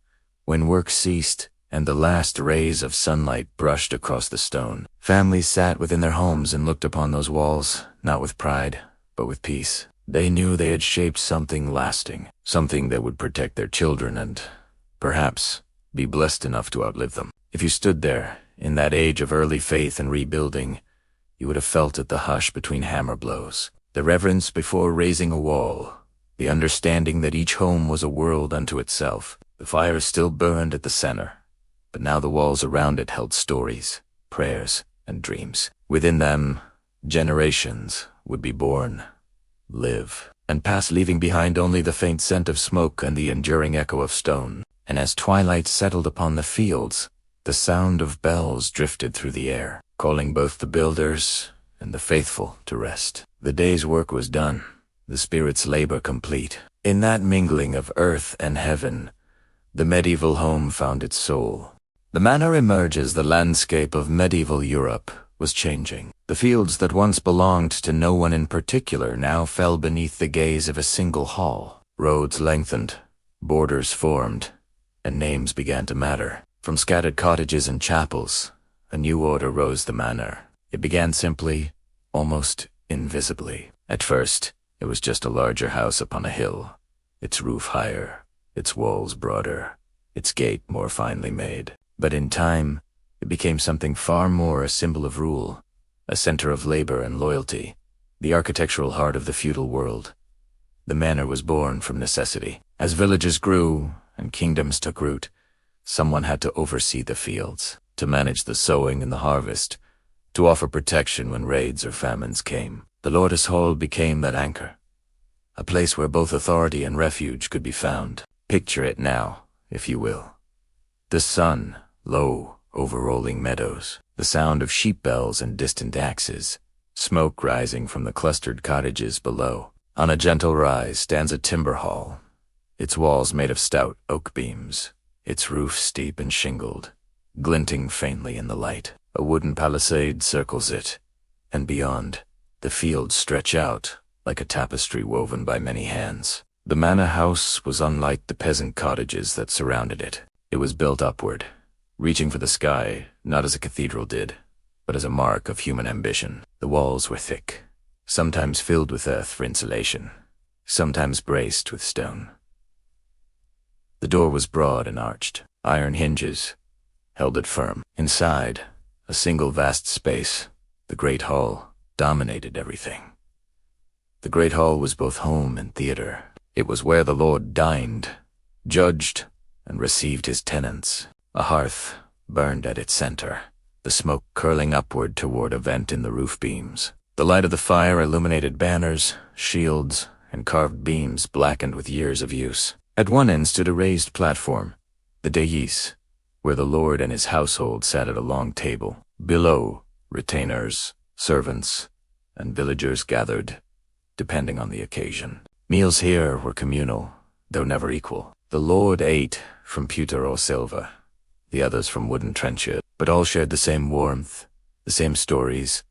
S1: when work ceased and the last rays of sunlight brushed across the stone, families sat within their homes and looked upon those walls, not with pride, but with peace. They knew they had shaped something lasting, something that would protect their children and, perhaps, be blessed enough to outlive them. If you stood there, in that age of early faith and rebuilding, you would have felt it, the hush between hammer blows, the reverence before raising a wall, the understanding that each home was a world unto itself. The fire still burned at the center, but now the walls around it held stories, prayers, and dreams. Within them, generations would be born, live, and pass, leaving behind only the faint scent of smoke and the enduring echo of stone. And as twilight settled upon the fields, the sound of bells drifted through the air, calling both the builders and the faithful to rest. The day's work was done, the spirit's labor complete. In that mingling of earth and heaven, the medieval home found its soul. The manor emerged as the landscape of medieval Europe was changing. The fields that once belonged to no one in particular now fell beneath the gaze of a single hall. Roads lengthened, borders formed, and names began to matter. From scattered cottages and chapels, a new order rose the manor. It began simply, almost invisibly. At first, it was just a larger house upon a hill, its roof higher, its walls broader, its gate more finely made. But in time, it became something far more, a symbol of rule, a center of labor and loyalty, the architectural heart of the feudal world. The manor was born from necessity. As villages grew and kingdoms took root, someone had to oversee the fields, to manage the sowing and the harvest, to offer protection when raids or famines came. The Lord's Hall became that anchor, a place where both authority and refuge could be found. Picture it now, if you will. The sun, low over rolling meadows, the sound of sheep bells and distant axes, smoke rising from the clustered cottages below. On a gentle rise stands a timber hall, its walls made of stout oak beams, its roof steep and shingled, glinting faintly in the light. A wooden palisade circles it, and beyond, the fields stretch out like a tapestry woven by many hands. The manor house was unlike the peasant cottages that surrounded it. It was built upward, reaching for the sky, not as a cathedral did, but as a mark of human ambition. The walls were thick, sometimes filled with earth for insulation, sometimes braced with stone. The door was broad and arched. Iron hinges held it firm. Inside, a single vast space, the great hall, dominated everything. The great hall was both home and theater. It was where the Lord dined, judged, and received his tenants. A hearth burned at its center, the smoke curling upward toward a vent in the roof beams. The light of the fire illuminated banners, shields, and carved beams blackened with years of use. At one end stood a raised platform, the dais, where the Lord and his household sat at a long table. Below, retainers, servants, and villagers gathered, depending on the occasion. Meals here were communal, though never equal. The Lord ate from pewter or silver, the others from wooden trenchers, but all shared the same warmth, the same stories,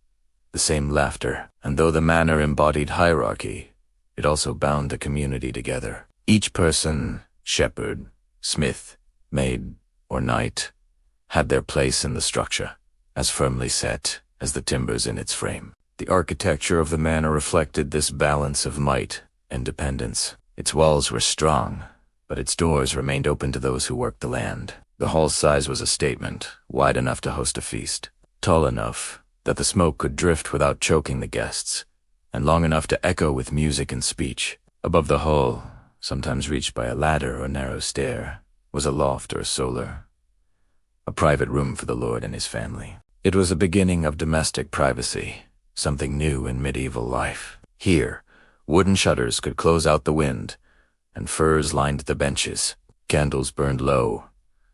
S1: the same laughter. And though the manor embodied hierarchy, it also bound the community together. Each person, shepherd, smith, maid, or knight, had their place in the structure, as firmly set as the timbers in its frame. The architecture of the manor reflected this balance of might and dependence. Its walls were strong, but its doors remained open to those who worked the land. The hall's size was a statement, wide enough to host a feast, tall enough that the smoke could drift without choking the guests, and long enough to echo with music and speech. Above the hall, sometimes reached by a ladder or narrow stair, was a loft or a solar, a private room for the lord and his family. It was a beginning of domestic privacy, something new in medieval life. Here, wooden shutters could close out the wind, and furs lined the benches. Candles burned low,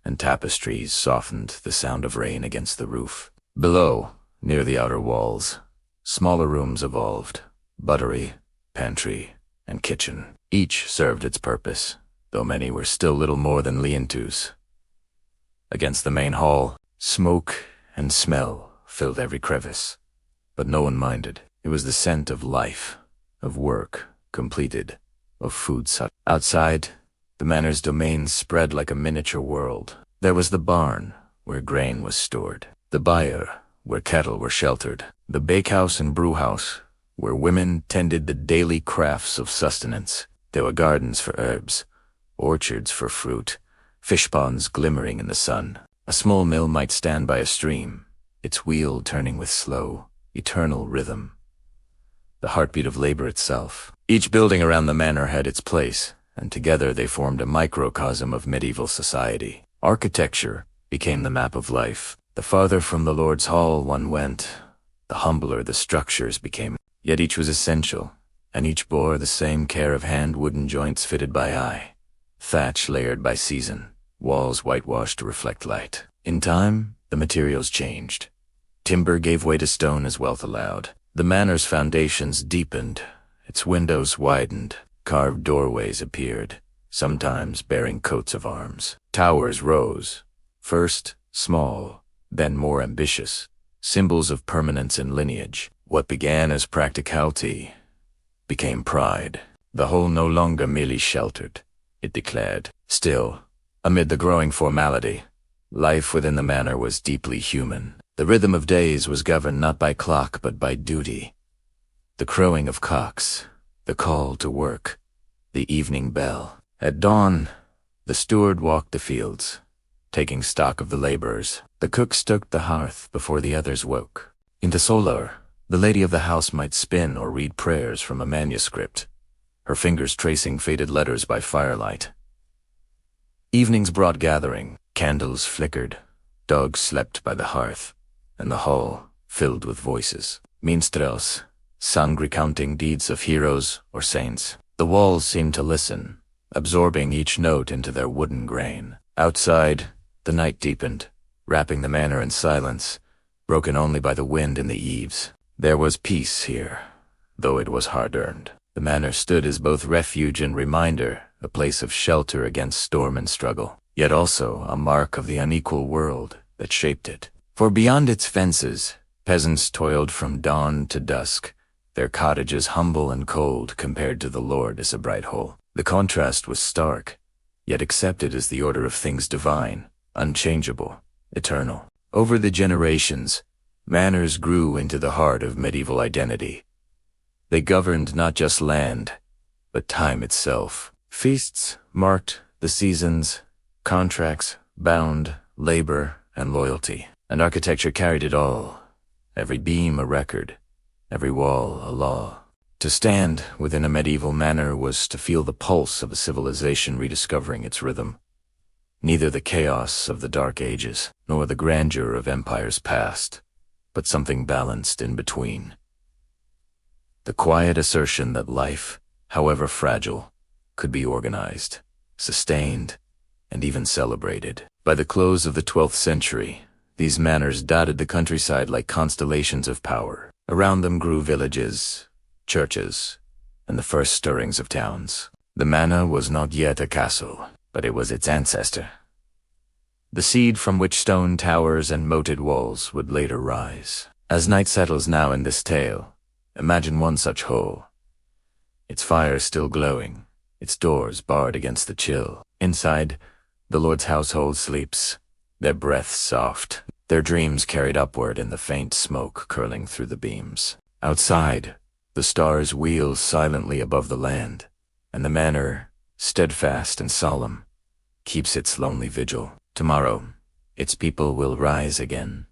S1: and tapestries softened the sound of rain against the roof. Below, near the outer walls, smaller rooms evolved, buttery, pantry, and kitchen. Each served its purpose, though many were still little more than lean-tos. Against the main hall, smoke and smell filled every crevice, but no one minded. It was the scent of life, of work completed, of food sought. Outside, the manor's domains spread like a miniature world. There was the barn, where grain was stored, the byre, where cattle were sheltered, the bakehouse and brewhouse, where women tended the daily crafts of sustenance. There were gardens for herbs, orchards for fruit, fish ponds glimmering in the sun. A small mill might stand by a stream, its wheel turning with slow, eternal rhythm, the heartbeat of labor itself. Each building around the manor had its place, and together they formed a microcosm of medieval society. Architecture became the map of life. The farther from the Lord's hall one went, the humbler the structures became. Yet each was essential, and each bore the same care of hand wooden joints fitted by eye, thatch layered by season, walls whitewashed to reflect light. In time, the materials changed. Timber gave way to stone as wealth allowed. The manor's foundations deepened, its windows widened, carved doorways appeared, sometimes bearing coats of arms. Towers rose, first small, then more ambitious, symbols of permanence and lineage. What began as practicality became pride. The whole no longer merely sheltered, it declared. Still, amid the growing formality, life within the manor was deeply human. The rhythm of days was governed not by clock but by duty. The crowing of cocks, the call to work, the evening bell. At dawn, the steward walked the fields, taking stock of the laborers. The cook stoked the hearth before the others woke. In the solar, the lady of the house might spin or read prayers from a manuscript, her fingers tracing faded letters by firelight. Evenings brought gathering, candles flickered, dogs slept by the hearth, and the hall filled with voices. Minstrels sung recounting deeds of heroes or saints. The walls seemed to listen, absorbing each note into their wooden grain. Outside, the night deepened, wrapping the manor in silence, broken only by the wind in the eaves. There was peace here, though it was hard-earned. The manor stood as both refuge and reminder, a place of shelter against storm and struggle, yet also a mark of the unequal world that shaped it. For beyond its fences, peasants toiled from dawn to dusk, their cottages humble and cold compared to the Lord as a bright whole. The contrast was stark, yet accepted as the order of things divine, unchangeable, eternal. Over the generations, manors grew into the heart of medieval identity. They governed not just land, but time itself. Feasts marked the seasons, contracts bound labor and loyalty, and architecture carried it all, every beam a record, every wall a law. To stand within a medieval manor was to feel the pulse of a civilization rediscovering its rhythm. Neither the chaos of the Dark Ages, nor the grandeur of empires past, but something balanced in between. The quiet assertion that life, however fragile, could be organized, sustained, and even celebrated. By the close of the 12th century, these manors dotted the countryside like constellations of power. Around them grew villages, churches, and the first stirrings of towns. The manor was not yet a castle, but it was its ancestor, the seed from which stone towers and moated walls would later rise. As night settles now in this tale, imagine one such hall, its fire still glowing, its doors barred against the chill. Inside, the Lord's household sleeps, their breath soft, their dreams carried upward in the faint smoke curling through the beams. Outside, the stars wheel silently above the land, and the manor, steadfast and solemn, keeps its lonely vigil. Tomorrow, its people will rise again,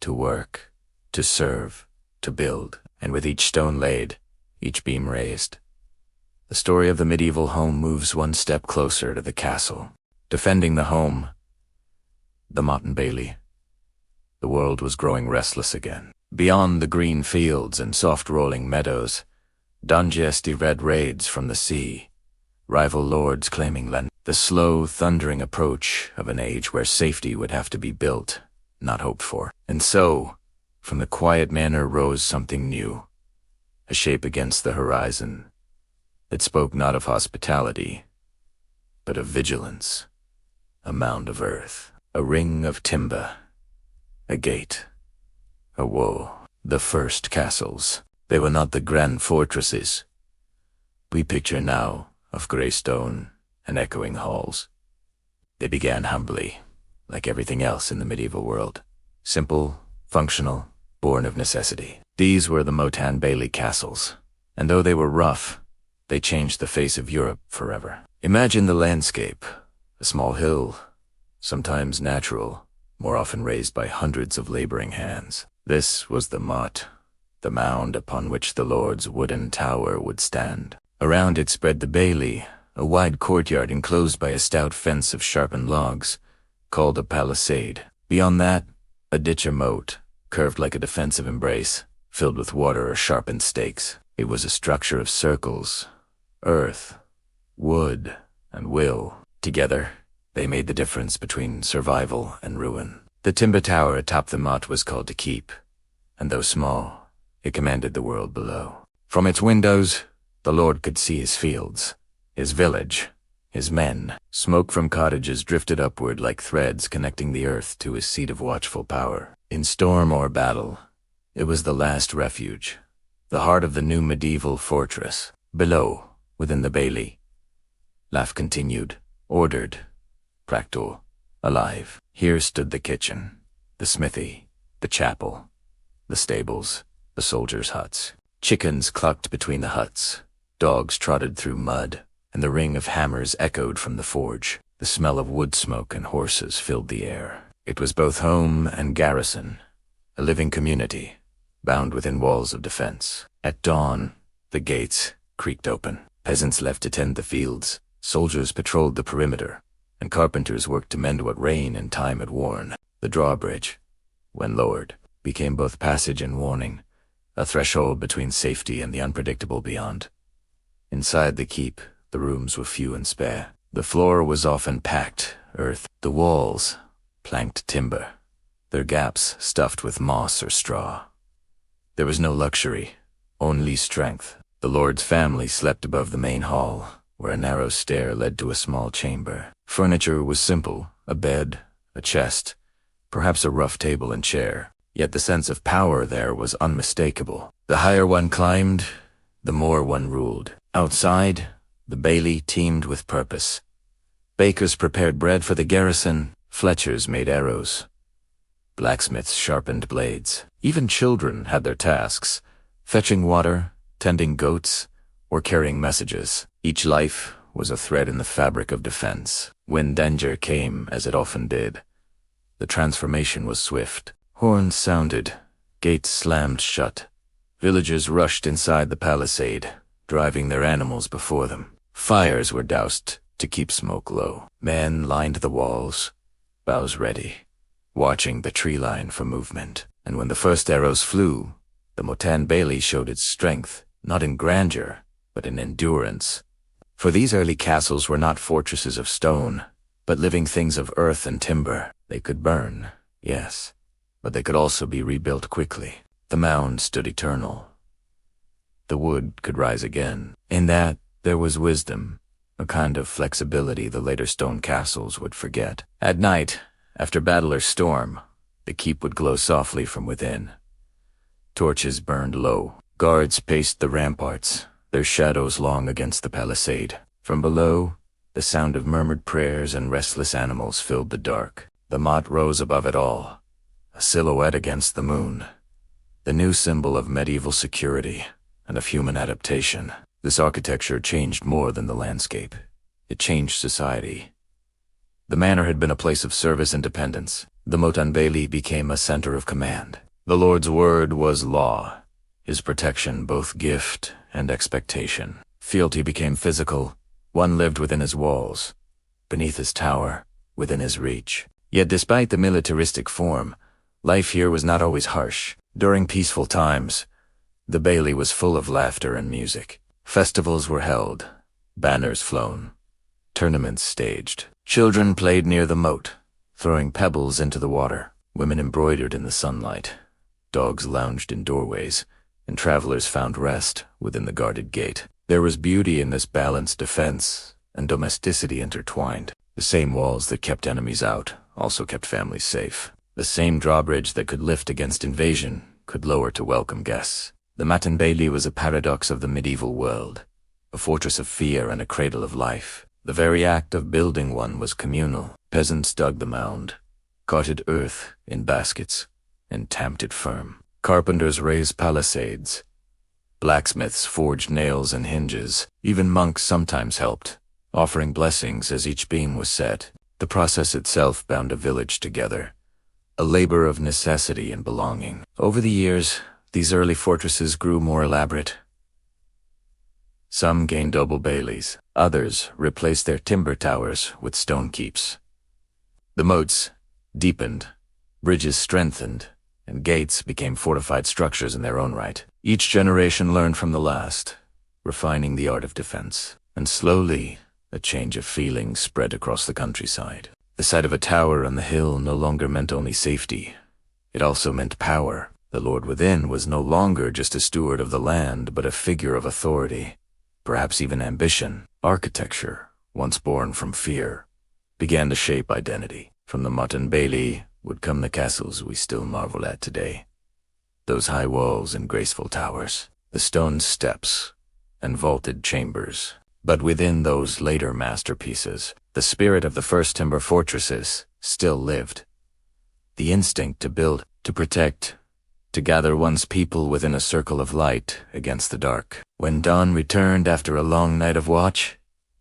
S1: to work, to serve, to build, and with each stone laid, each beam raised. The story of the medieval home moves one step closer to the castle. Defending the home, the Motte and Bailey. The world was growing restless again. Beyond the green fields and soft rolling meadows, Donjesti read raids from the sea, rival lords claiming land. The slow, thundering approach of an age where safety would have to be built, not hoped for. And so, from the quiet manor rose something new, a shape against the horizon. It spoke not of hospitality, but of vigilance. A mound of earth, a ring of timber, a gate, a wall. The first castles. They were not the grand fortresses we picture now of grey stone and echoing halls. They began humbly, like everything else in the medieval world. Simple, functional, born of necessity. These were the Motte and Bailey castles, and though they were rough, they changed the face of Europe forever. Imagine the landscape, a small hill, sometimes natural, more often raised by hundreds of laboring hands. This was the Motte, the mound upon which the lord's wooden tower would stand. Around it spread the Bailey, a wide courtyard enclosed by a stout fence of sharpened logs, called a palisade. Beyond that, a ditch or moat, curved like a defensive embrace, filled with water or sharpened stakes. It was a structure of circles, earth, wood, and will. Together, they made the difference between survival and ruin. The timber tower atop the Motte was called a keep, and though small, it commanded the world below. From its windows, the lord could see his fields, his village, his men. Smoke from cottages drifted upward like threads connecting the earth to his seat of watchful power. In storm or battle, it was the last refuge, the heart of the new medieval fortress. Below, within the Bailey, life continued, ordered, practical, alive. Here stood the kitchen, the smithy, the chapel, the stables, the soldiers' huts. Chickens clucked between the huts, dogs trotted through mud, and the ring of hammers echoed from the forge. The smell of wood smoke and horses filled the air. It was both home and garrison, a living community, bound within walls of defense. At dawn, the gates creaked open. Peasants left to tend the fields, soldiers patrolled the perimeter, and carpenters worked to mend what rain and time had worn. The drawbridge, when lowered, became both passage and warning, a threshold between safety and the unpredictable beyond. Inside the keep, the rooms were few and spare. The floor was often packed earth, the walls planked timber, their gaps stuffed with moss or straw. There was no luxury, only strength. The lord's family slept above the main hall, where a narrow stair led to a small chamber. Furniture was simple, a bed, a chest, perhaps a rough table and chair. Yet the sense of power there was unmistakable. The higher one climbed, the more one ruled. Outside, the Bailey teemed with purpose. Bakers prepared bread for the garrison, fletchers made arrows, blacksmiths sharpened blades. Even children had their tasks, fetching water, tending goats, or carrying messages. Each life was a thread in the fabric of defense. When danger came, as it often did, the transformation was swift. Horns sounded, gates slammed shut. Villagers rushed inside the palisade, driving their animals before them. Fires were doused to keep smoke low. Men lined the walls, bows ready, watching the tree line for movement. And when the first arrows flew, the Motte and Bailey showed its strength, not in grandeur, but in endurance. For these early castles were not fortresses of stone, but living things of earth and timber. They could burn, yes, but they could also be rebuilt quickly. The mound stood eternal. The wood could rise again. In that, there was wisdom, a kind of flexibility the later stone castles would forget. At night, after battle or storm, the keep would glow softly from within. Torches burned low. Guards paced the ramparts, their shadows long against the palisade. From below, the sound of murmured prayers and restless animals filled the dark. The Motte rose above it all, a silhouette against the moon, the new symbol of medieval security and of human adaptation. This architecture changed more than the landscape. It changed society. The manor had been a place of service and dependence. The Motte and Bailey became a center of command. The Lord's word was law, his protection both gift and expectation. Fealty became physical. One lived within his walls, beneath his tower, within his reach. Yet despite the militaristic form, life here was not always harsh. During peaceful times, the bailey was full of laughter and music. Festivals were held, banners flown, tournaments staged. Children played near the moat, throwing pebbles into the water. Women embroidered in the sunlight. Dogs lounged in doorways, and travelers found rest within the guarded gate. There was beauty in this balanced defense and domesticity intertwined. The same walls that kept enemies out also kept families safe. The same drawbridge that could lift against invasion could lower to welcome guests. The Matin Bailey was a paradox of the medieval world, a fortress of fear and a cradle of life. The very act of building one was communal. Peasants dug the mound, carted earth in baskets, and tamped it firm. Carpenters raised palisades. Blacksmiths forged nails and hinges. Even monks sometimes helped, offering blessings as each beam was set. The process itself bound a village together, a labor of necessity and belonging. Over the years, these early fortresses grew more elaborate. Some gained double baileys. Others replaced their timber towers with stone keeps. The moats deepened, bridges strengthened, and gates became fortified structures in their own right. Each generation learned from the last, refining the art of defense. And slowly, a change of feeling spread across the countryside. The sight of a tower on the hill no longer meant only safety. It also meant power. The lord within was no longer just a steward of the land, but a figure of authority, perhaps even ambition. Architecture, once born from fear, began to shape identity. From the Matin Bailey would come the castles we still marvel at today. Those high walls and graceful towers, the stone steps and vaulted chambers. But within those later masterpieces, the spirit of the first timber fortresses still lived. The instinct to build, to protect, to gather one's people within a circle of light against the dark. When dawn returned after a long night of watch,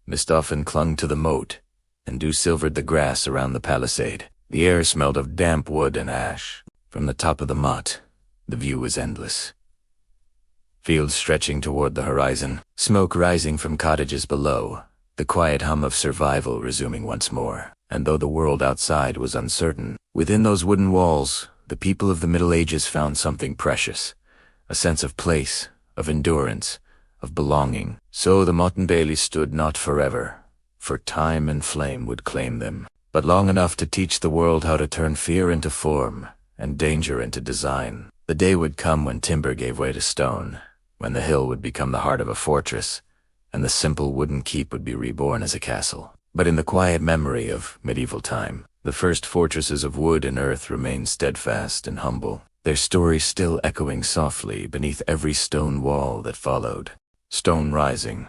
S1: mist often clung to the moat, and dew silvered the grass around the palisade. The air smelled of damp wood and ash. From the top of the motte, the view was endless. Fields stretching toward the horizon, smoke rising from cottages below, the quiet hum of survival resuming once more. And though the world outside was uncertain, within those wooden walls, the people of the Middle Ages found something precious, a sense of place, of endurance, of belonging. So the Matin Bailey stood not forever, for time and flame would claim them, but long enough to teach the world how to turn fear into form and danger into design. The day would come when timber gave way to stone, when the hill would become the heart of a fortress, and the simple wooden keep would be reborn as a castle. But in the quiet memory of medieval time, the first fortresses of wood and earth remained steadfast and humble, their story still echoing softly beneath every stone wall that followed. Stone rising.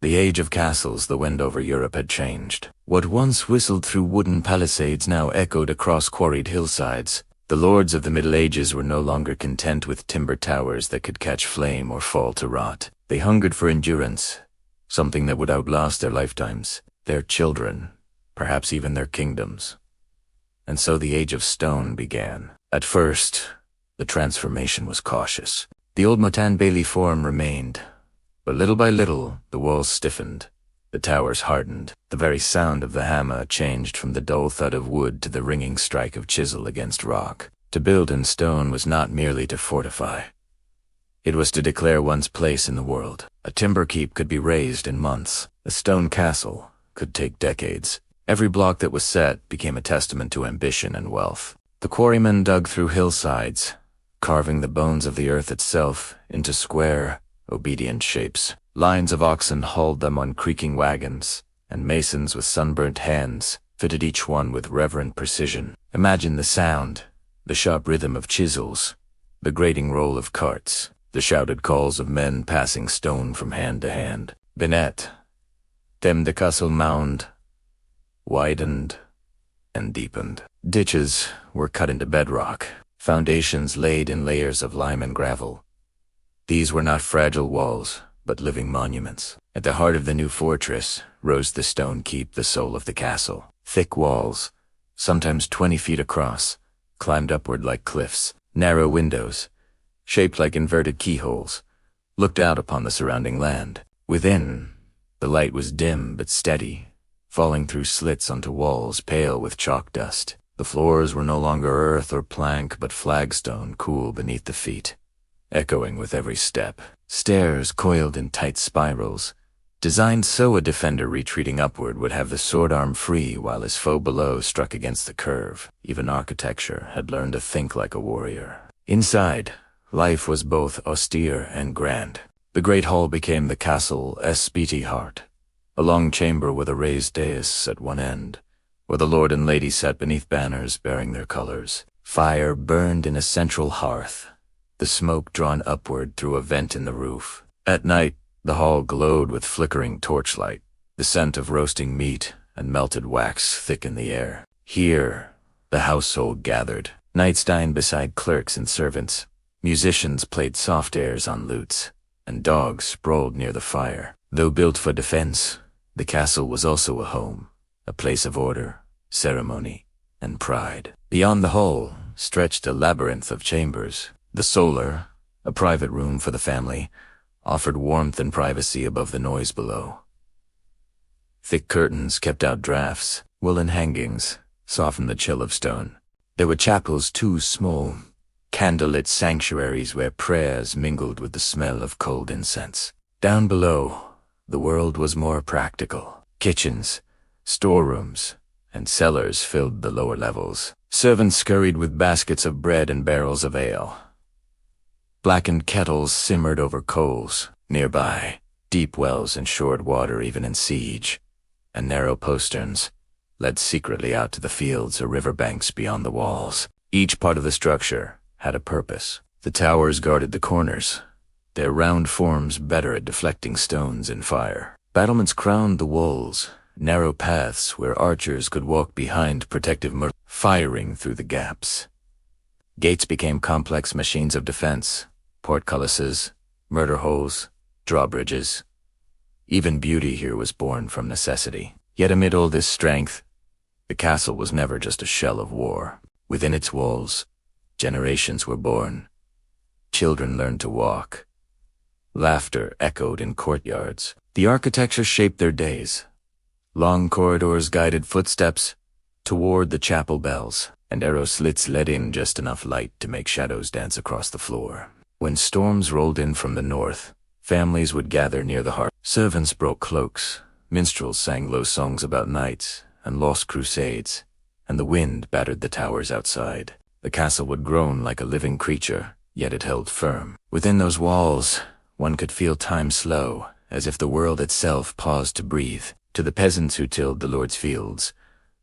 S1: The age of castles, the wind over Europe had changed. What once whistled through wooden palisades now echoed across quarried hillsides. The lords of the Middle Ages were no longer content with timber towers that could catch flame or fall to rot. They hungered for endurance, something that would outlast their lifetimes, their children, perhaps even their kingdoms. And so the Age of Stone began. At first, the transformation was cautious. The old Matin Bailey form remained, but little by little the walls stiffened, the towers hardened. The very sound of the hammer changed from the dull thud of wood to the ringing strike of chisel against rock. To build in stone was not merely to fortify. It was to declare one's place in the world. A timber keep could be raised in months. A stone castle could take decades. Every block that was set became a testament to ambition and wealth. The quarrymen dug through hillsides, carving the bones of the earth itself into square, obedient shapes. Lines of oxen hauled them on creaking wagons, and masons with sunburnt hands fitted each one with reverent precision. Imagine the sound, the sharp rhythm of chisels, the grating roll of carts, the shouted calls of men passing stone from hand to hand. Binet, Thème de Castle mound, widened and deepened. Ditches were cut into bedrock, foundations laid in layers of lime and gravel. These were not fragile walls, but living monuments. At the heart of the new fortress rose the stone keep, the soul of the castle. Thick walls, sometimes 20 feet across, climbed upward like cliffs. Narrow windows, shaped like inverted keyholes, looked out upon the surrounding land. Within, the light was dim but steady, falling through slits onto walls pale with chalk dust. The floors were no longer earth or plank but flagstone, cool beneath the feet, echoing with every step. Stairs coiled in tight spirals, designed so a defender retreating upward would have the sword arm free while his foe below struck against the curve. Even architecture had learned to think like a warrior. Inside, life was both austere and grand. The great hall became the castle Espiti Heart, a long chamber with a raised dais at one end, where the lord and lady sat beneath banners bearing their colors. Fire burned in a central hearth, the smoke drawn upward through a vent in the roof. At night, the hall glowed with flickering torchlight, the scent of roasting meat and melted wax thick in the air. Here, the household gathered, knights dined beside clerks and servants, musicians played soft airs on lutes, and dogs sprawled near the fire. Though built for defense, the castle was also a home, a place of order, ceremony, and pride. Beyond the hall stretched a labyrinth of chambers. The solar, a private room for the family, offered warmth and privacy above the noise below. Thick curtains kept out drafts, woolen hangings softened the chill of stone. There were chapels too, small, candlelit sanctuaries where prayers mingled with the smell of cold incense. Down below, the world was more practical. Kitchens, storerooms, and cellars filled the lower levels. Servants scurried with baskets of bread and barrels of ale. Blackened kettles simmered over coals. Nearby, deep wells ensured water even in siege, and narrow posterns led secretly out to the fields or riverbanks beyond the walls. Each part of the structure had a purpose. The towers guarded the corners, their round forms better at deflecting stones and fire. Battlements crowned the walls, narrow paths where archers could walk behind protective firing through the gaps. Gates became complex machines of defense, portcullises, murder holes, drawbridges. Even beauty here was born from necessity. Yet amid all this strength, the castle was never just a shell of war. Within its walls, generations were born. Children learned to walk. Laughter echoed in courtyards. The architecture shaped their days. Long corridors guided footsteps toward the chapel bells, and arrow slits let in just enough light to make shadows dance across the floor. When storms rolled in from the north, families would gather near the hearth. Servants brought cloaks, minstrels sang low songs about knights and lost crusades, and the wind battered the towers outside. The castle would groan like a living creature, yet it held firm. Within those walls, one could feel time slow, as if the world itself paused to breathe. To the peasants who tilled the Lord's fields,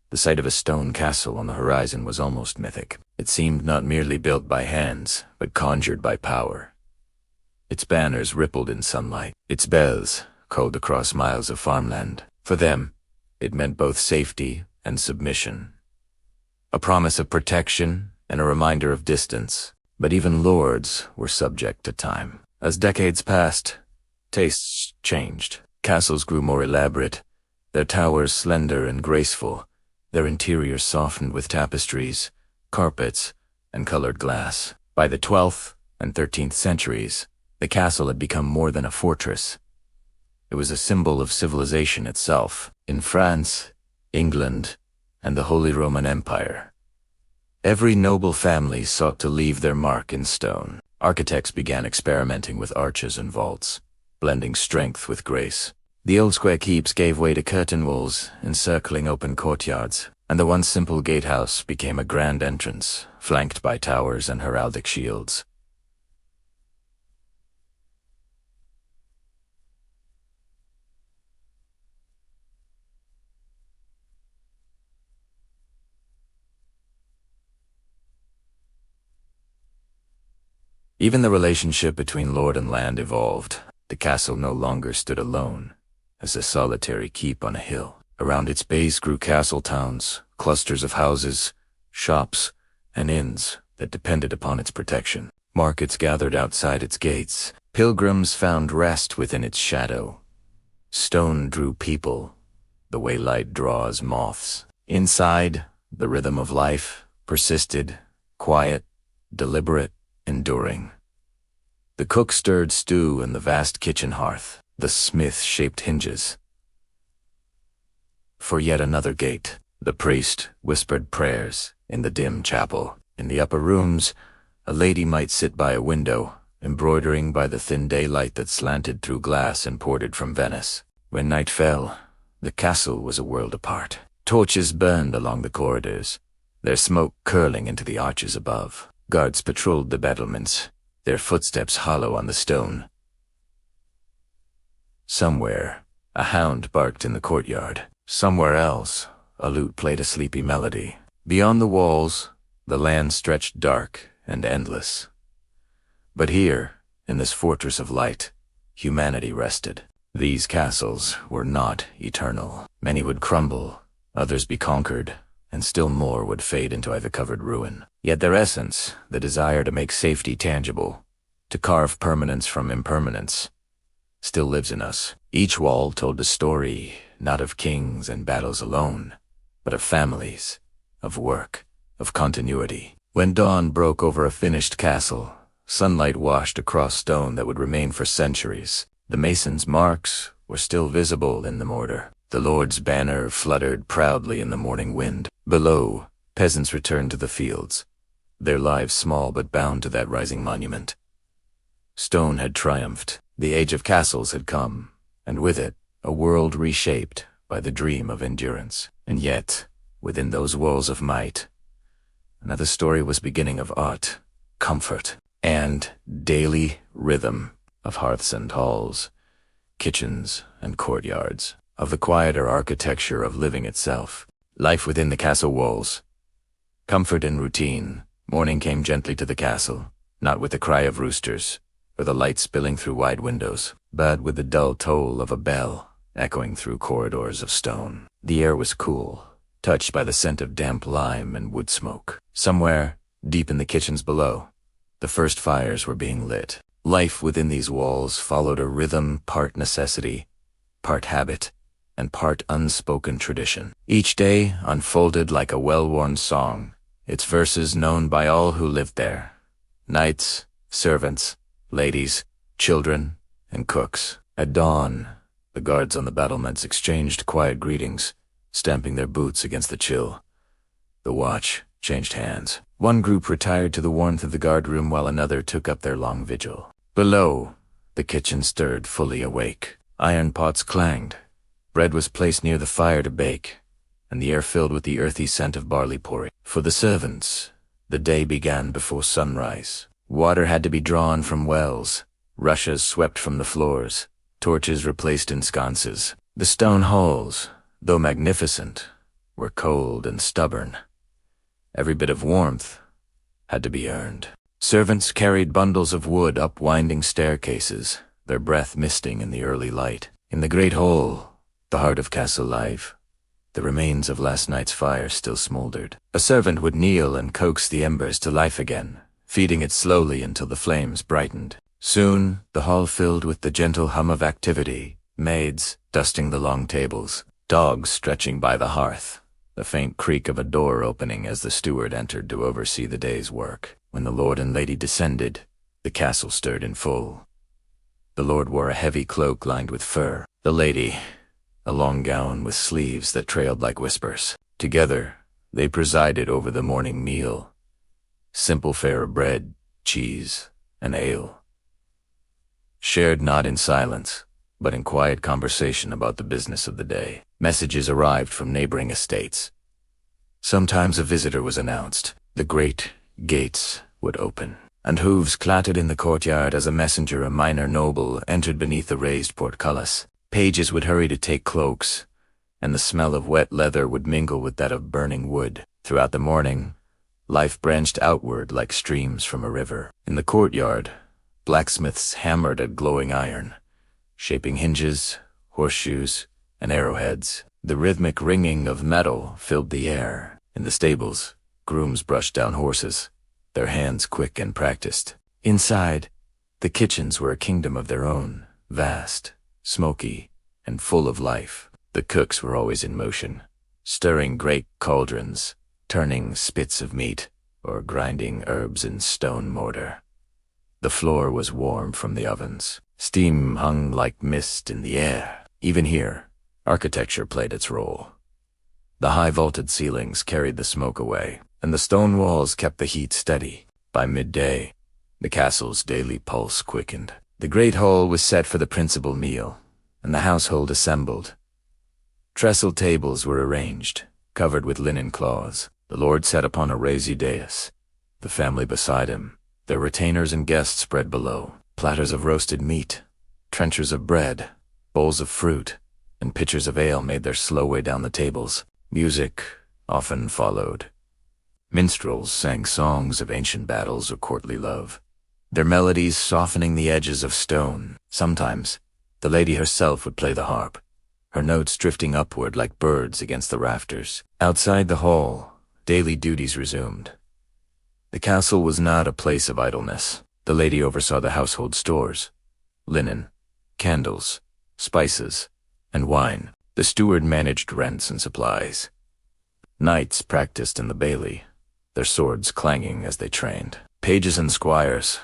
S1: the sight of a stone castle on the horizon was almost mythic. It seemed not merely built by hands, but conjured by power. Its banners rippled in sunlight, its bells called across miles of farmland. For them, it meant both safety and submission, a promise of protection and a reminder of distance. But even lords were subject to time. As decades passed, tastes changed. Castles grew more elaborate, their towers slender and graceful, their interiors softened with tapestries, carpets, and colored glass. By the 12th and 13th centuries, the castle had become more than a fortress. It was a symbol of civilization itself. In France, England, and the Holy Roman Empire, every noble family sought to leave their mark in stone. Architects began experimenting with arches and vaults, blending strength with grace. The old square keeps gave way to curtain walls encircling open courtyards, and the once simple gatehouse became a grand entrance, flanked by towers and heraldic shields. Even the relationship between lord and land evolved. The castle no longer stood alone, as a solitary keep on a hill. Around its base grew castle towns, clusters of houses, shops, and inns that depended upon its protection. Markets gathered outside its gates. Pilgrims found rest within its shadow. Stone drew people, the way light draws moths. Inside, the rhythm of life persisted, quiet, deliberate, enduring. The cook stirred stew in the vast kitchen hearth. The smith shaped hinges for yet another gate. The priest whispered prayers in the dim chapel. In the upper rooms, a lady might sit by a window, embroidering by the thin daylight that slanted through glass imported from Venice. When night fell, the castle was a world apart. Torches burned along the corridors, their smoke curling into the arches above. Guards patrolled the battlements, their footsteps hollow on the stone. Somewhere, a hound barked in the courtyard. Somewhere else, a lute played a sleepy melody. Beyond the walls, the land stretched dark and endless. But here, in this fortress of light, humanity rested. These castles were not eternal. Many would crumble, others be conquered, and still more would fade into ivy-covered ruin. Yet their essence, the desire to make safety tangible, to carve permanence from impermanence, still lives in us. Each wall told a story, not of kings and battles alone, but of families, of work, of continuity. When dawn broke over a finished castle, sunlight washed across stone that would remain for centuries. The mason's marks were still visible in the mortar. The Lord's banner fluttered proudly in the morning wind. Below, peasants returned to the fields, their lives small but bound to that rising monument. Stone had triumphed. The age of castles had come, and with it, a world reshaped by the dream of endurance. And yet, within those walls of might, another story was beginning of art, comfort, and daily rhythm, of hearths and halls, kitchens and courtyards, of the quieter architecture of living itself. Life within the castle walls. Comfort in routine. Morning came gently to the castle, not with the cry of roosters, or the light spilling through wide windows, but with the dull toll of a bell echoing through corridors of stone. The air was cool, touched by the scent of damp lime and wood smoke. Somewhere, deep in the kitchens below, the first fires were being lit. Life within these walls followed a rhythm part necessity, part habit, and part unspoken tradition. Each day unfolded like a well-worn song, its verses known by all who lived there. Knights, servants, ladies, children, and cooks. At dawn, the guards on the battlements exchanged quiet greetings, stamping their boots against the chill. The watch changed hands. One group retired to the warmth of the guardroom while another took up their long vigil. Below, the kitchen stirred fully awake. Iron pots clanged. Bread was placed near the fire to bake, and the air filled with the earthy scent of barley porridge. For the servants, the day began before sunrise. Water had to be drawn from wells, rushes swept from the floors, torches replaced in sconces. The stone halls, though magnificent, were cold and stubborn. Every bit of warmth had to be earned. Servants carried bundles of wood up winding staircases, their breath misting in the early light. In the great hall, the heart of castle life, the remains of last night's fire still smoldered. A servant would kneel and coax the embers to life again, feeding it slowly until the flames brightened. Soon, the hall filled with the gentle hum of activity, maids dusting the long tables, dogs stretching by the hearth, the faint creak of a door opening as the steward entered to oversee the day's work. When the lord and lady descended, the castle stirred in full. The lord wore a heavy cloak lined with fur. The lady, a long gown with sleeves that trailed like whispers. Together, they presided over the morning meal. Simple fare of bread, cheese, and ale. Shared not in silence, but in quiet conversation about the business of the day. Messages arrived from neighboring estates. Sometimes a visitor was announced. The great gates would open, and hooves clattered in the courtyard as a messenger, a minor noble, entered beneath the raised portcullis. Pages would hurry to take cloaks, and the smell of wet leather would mingle with that of burning wood. Throughout the morning, life branched outward like streams from a river. In the courtyard, blacksmiths hammered at glowing iron, shaping hinges, horseshoes, and arrowheads. The rhythmic ringing of metal filled the air. In the stables, grooms brushed down horses, their hands quick and practiced. Inside, the kitchens were a kingdom of their own, vast, smoky, and full of life. The cooks were always in motion, stirring great cauldrons, turning spits of meat, or grinding herbs in stone mortar. The floor was warm from the ovens. Steam hung like mist in the air. Even here, architecture played its role. The high vaulted ceilings carried the smoke away, and the stone walls kept the heat steady. By midday, the castle's daily pulse quickened. The great hall was set for the principal meal, and the household assembled. Trestle tables were arranged, covered with linen cloths. The lord sat upon a raised dais, the family beside him, their retainers and guests spread below. Platters of roasted meat, trenchers of bread, bowls of fruit, and pitchers of ale made their slow way down the tables. Music often followed. Minstrels sang songs of ancient battles or courtly love, their melodies softening the edges of stone. Sometimes, the lady herself would play the harp, her notes drifting upward like birds against the rafters. Outside the hall, daily duties resumed. The castle was not a place of idleness. The lady oversaw the household stores, linen, candles, spices, and wine. The steward managed rents and supplies. Knights practiced in the bailey, their swords clanging as they trained. Pages and squires,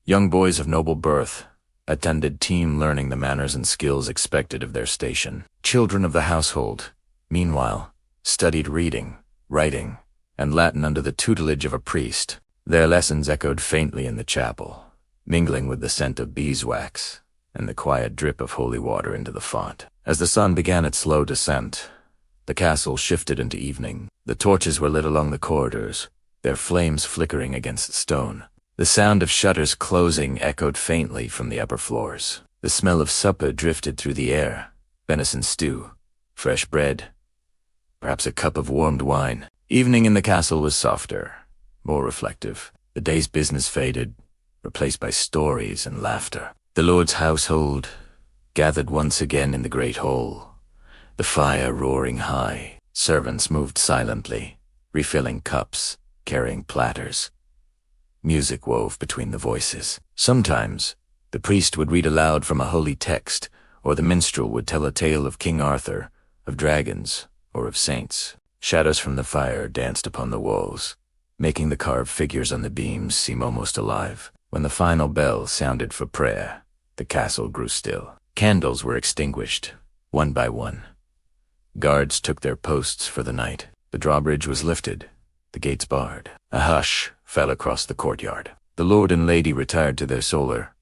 S1: young boys of noble birth, attended team learning the manners and skills expected of their station. Children of the household, meanwhile, studied reading, writing, and Latin under the tutelage of a priest. Their lessons echoed faintly in the chapel, mingling with the scent of beeswax and the quiet drip of holy water into the font. As the sun began its slow descent, the castle shifted into evening. The torches were lit along the corridors, their flames flickering against stone. The sound of shutters closing echoed faintly from the upper floors. The smell of supper drifted through the air, venison stew, fresh bread, perhaps a cup of warmed wine. Evening in the castle was softer, more reflective. The day's business faded, replaced by stories and laughter. The lord's household gathered once again in the great hall, the fire roaring high. Servants moved silently, refilling cups, carrying platters. Music wove between the voices. Sometimes, the priest would read aloud from a holy text, or the minstrel would tell a tale of King Arthur, of dragons, or of saints. Shadows from the fire danced upon the walls, making the carved figures on the beams seem almost alive. When the final bell sounded for prayer, the castle grew still. Candles were extinguished, one by one. Guards took their posts for the night. The drawbridge was lifted, the gates barred. A hush fell across the courtyard. The lord and lady retired to their solar,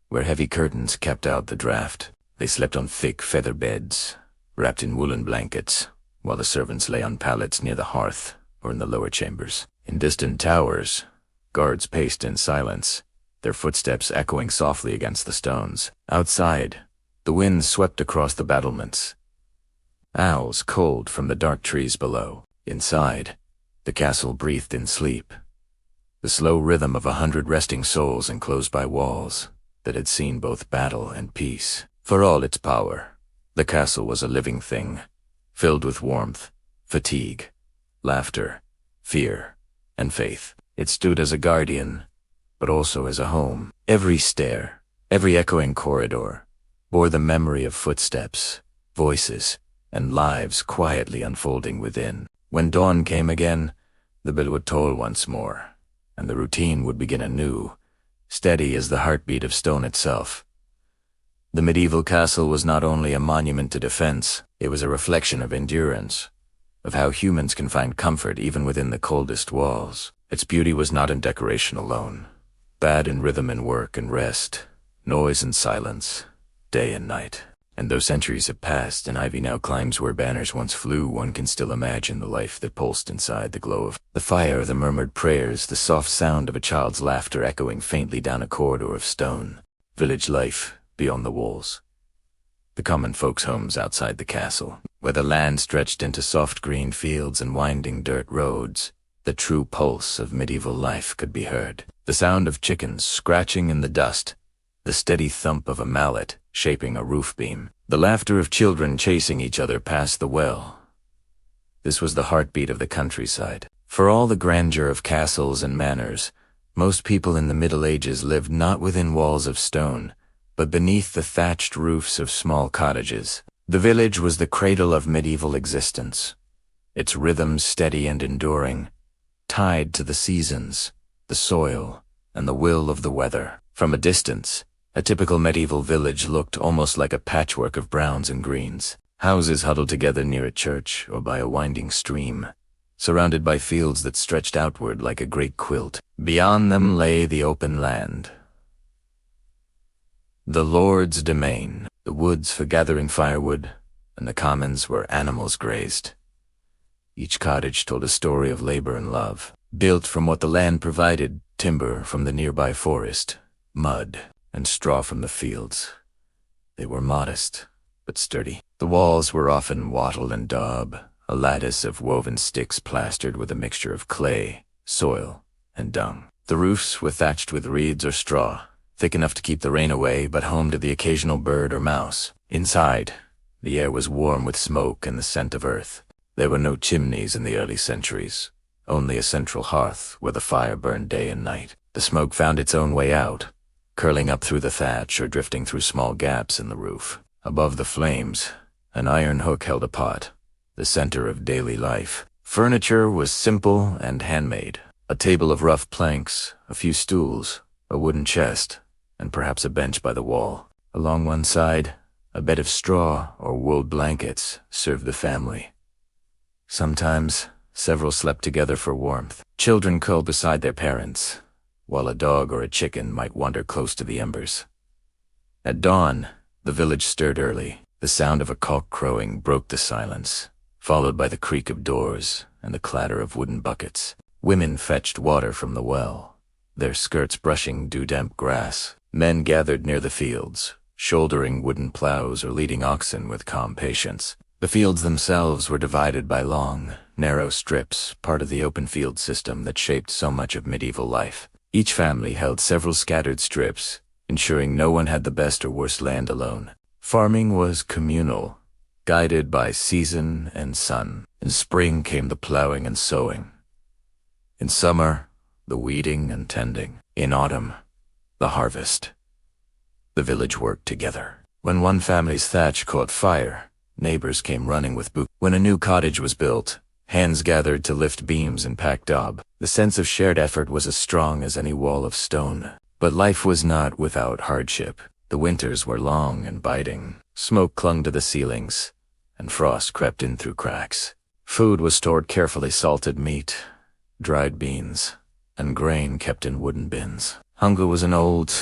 S1: where heavy curtains kept out the draught. They slept on thick feather beds, wrapped in woolen blankets, while the servants lay on pallets near the hearth or in the lower chambers. In distant towers, guards paced in silence, their footsteps echoing softly against the stones. Outside, the wind swept across the battlements. Owls called from the dark trees below. Inside, the castle breathed in sleep, the slow rhythm of 100 resting souls enclosed by walls that had seen both battle and peace. For all its power, the castle was a living thing, filled with warmth, fatigue, laughter, fear, and faith. It stood as a guardian, but also as a home. Every stair, every echoing corridor, bore the memory of footsteps, voices, and lives quietly unfolding within. When dawn came again, the bell would toll once more, and the routine would begin anew, steady as the heartbeat of stone itself. The medieval castle was not only a monument to defense, it was a reflection of endurance, of how humans can find comfort even within the coldest walls. Its beauty was not in decoration alone, bad in rhythm and work and rest, noise and silence, day and night. And though centuries have passed and ivy now climbs where banners once flew, one can still imagine the life that pulsed inside the glow of the fire, the murmured prayers, the soft sound of a child's laughter echoing faintly down a corridor of stone. Village life beyond the walls. The common folks' homes outside the castle, where the land stretched into soft green fields and winding dirt roads. The true pulse of medieval life could be heard. The sound of chickens scratching in the dust, the steady thump of a mallet shaping a roof beam, the laughter of children chasing each other past the well. This was the heartbeat of the countryside. For all the grandeur of castles and manors, most people in the Middle Ages lived not within walls of stone, but beneath the thatched roofs of small cottages. The village was the cradle of medieval existence, its rhythms steady and enduring, tied to the seasons, the soil, and the will of the weather. From a distance, a typical medieval village looked almost like a patchwork of browns and greens. Houses huddled together near a church or by a winding stream, surrounded by fields that stretched outward like a great quilt. Beyond them lay the open land, the Lord's domain, the woods for gathering firewood, and the commons where animals grazed. Each cottage told a story of labor and love, built from what the land provided: timber from the nearby forest, mud, and straw from the fields. They were modest, but sturdy. The walls were often wattle and daub, a lattice of woven sticks plastered with a mixture of clay, soil, and dung. The roofs were thatched with reeds or straw, thick enough to keep the rain away, but home to the occasional bird or mouse. Inside, the air was warm with smoke and the scent of earth. There were no chimneys in the early centuries, only a central hearth where the fire burned day and night. The smoke found its own way out, curling up through the thatch or drifting through small gaps in the roof. Above the flames, an iron hook held a pot, the center of daily life. Furniture was simple and handmade: a table of rough planks, a few stools, a wooden chest, and perhaps a bench by the wall. Along one side, a bed of straw or wool blankets served the family. Sometimes, several slept together for warmth. Children curled beside their parents, while a dog or a chicken might wander close to the embers. At dawn, the village stirred early. The sound of a cock crowing broke the silence, followed by the creak of doors and the clatter of wooden buckets. Women fetched water from the well, their skirts brushing dew-damp grass. Men gathered near the fields, shouldering wooden plows or leading oxen with calm patience. The fields themselves were divided by long, narrow strips, part of the open field system that shaped so much of medieval life. Each family held several scattered strips, ensuring no one had the best or worst land alone. Farming was communal, guided by season and sun. In spring came the plowing and sowing. In summer, the weeding and tending. In autumn, the harvest. The village worked together. When one family's thatch caught fire, neighbors came running with boots. When a new cottage was built, hands gathered to lift beams and pack daub. The sense of shared effort was as strong as any wall of stone. But life was not without hardship. The winters were long and biting. Smoke clung to the ceilings, and frost crept in through cracks. Food was stored carefully: salted meat, dried beans, and grain kept in wooden bins. Hunger was an old,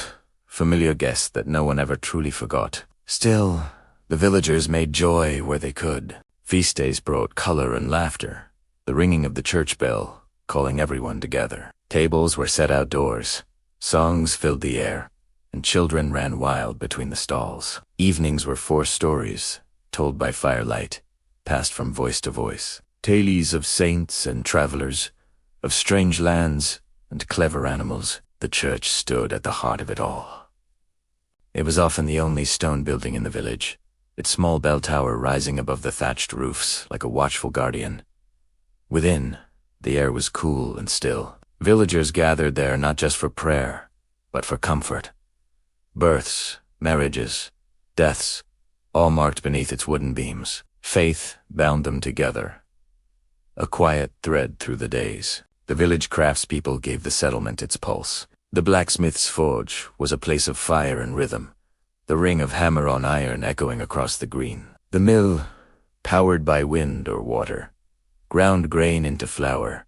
S1: familiar guest that no one ever truly forgot. Still, the villagers made joy where they could. Feast days brought color and laughter, the ringing of the church bell calling everyone together. Tables were set outdoors, songs filled the air, and children ran wild between the stalls. Evenings were 4 stories, told by firelight, passed from voice to voice. Tales of saints and travelers, of strange lands and clever animals. The church stood at the heart of it all. It was often the only stone building in the village, its small bell tower rising above the thatched roofs like a watchful guardian. Within, the air was cool and still. Villagers gathered there not just for prayer, but for comfort. Births, marriages, deaths, all marked beneath its wooden beams. Faith bound them together, a quiet thread through the days. The village craftspeople gave the settlement its pulse. The blacksmith's forge was a place of fire and rhythm, the ring of hammer on iron echoing across the green. The mill, powered by wind or water, ground grain into flour,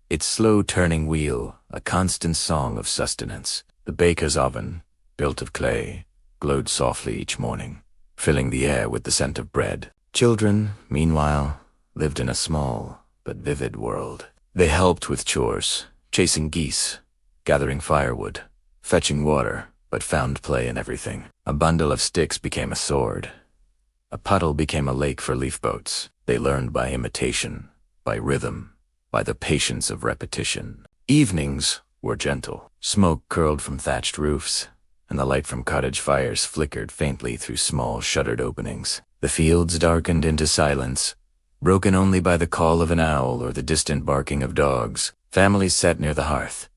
S1: its slow-turning wheel a constant song of sustenance. The baker's oven, built of clay, glowed softly each morning, filling the air with the scent of bread. Children, meanwhile, lived in a small but vivid world. They helped with chores, chasing geese, gathering firewood, fetching water, but found play in everything. A bundle of sticks became a sword. A puddle became a lake for leaf boats. They learned by imitation, by rhythm, by the patience of repetition. Evenings were gentle. Smoke curled from thatched roofs, and the light from cottage fires flickered faintly through small shuttered openings. The fields darkened into silence, broken only by the call of an owl or the distant barking of dogs. Families sat near the hearth,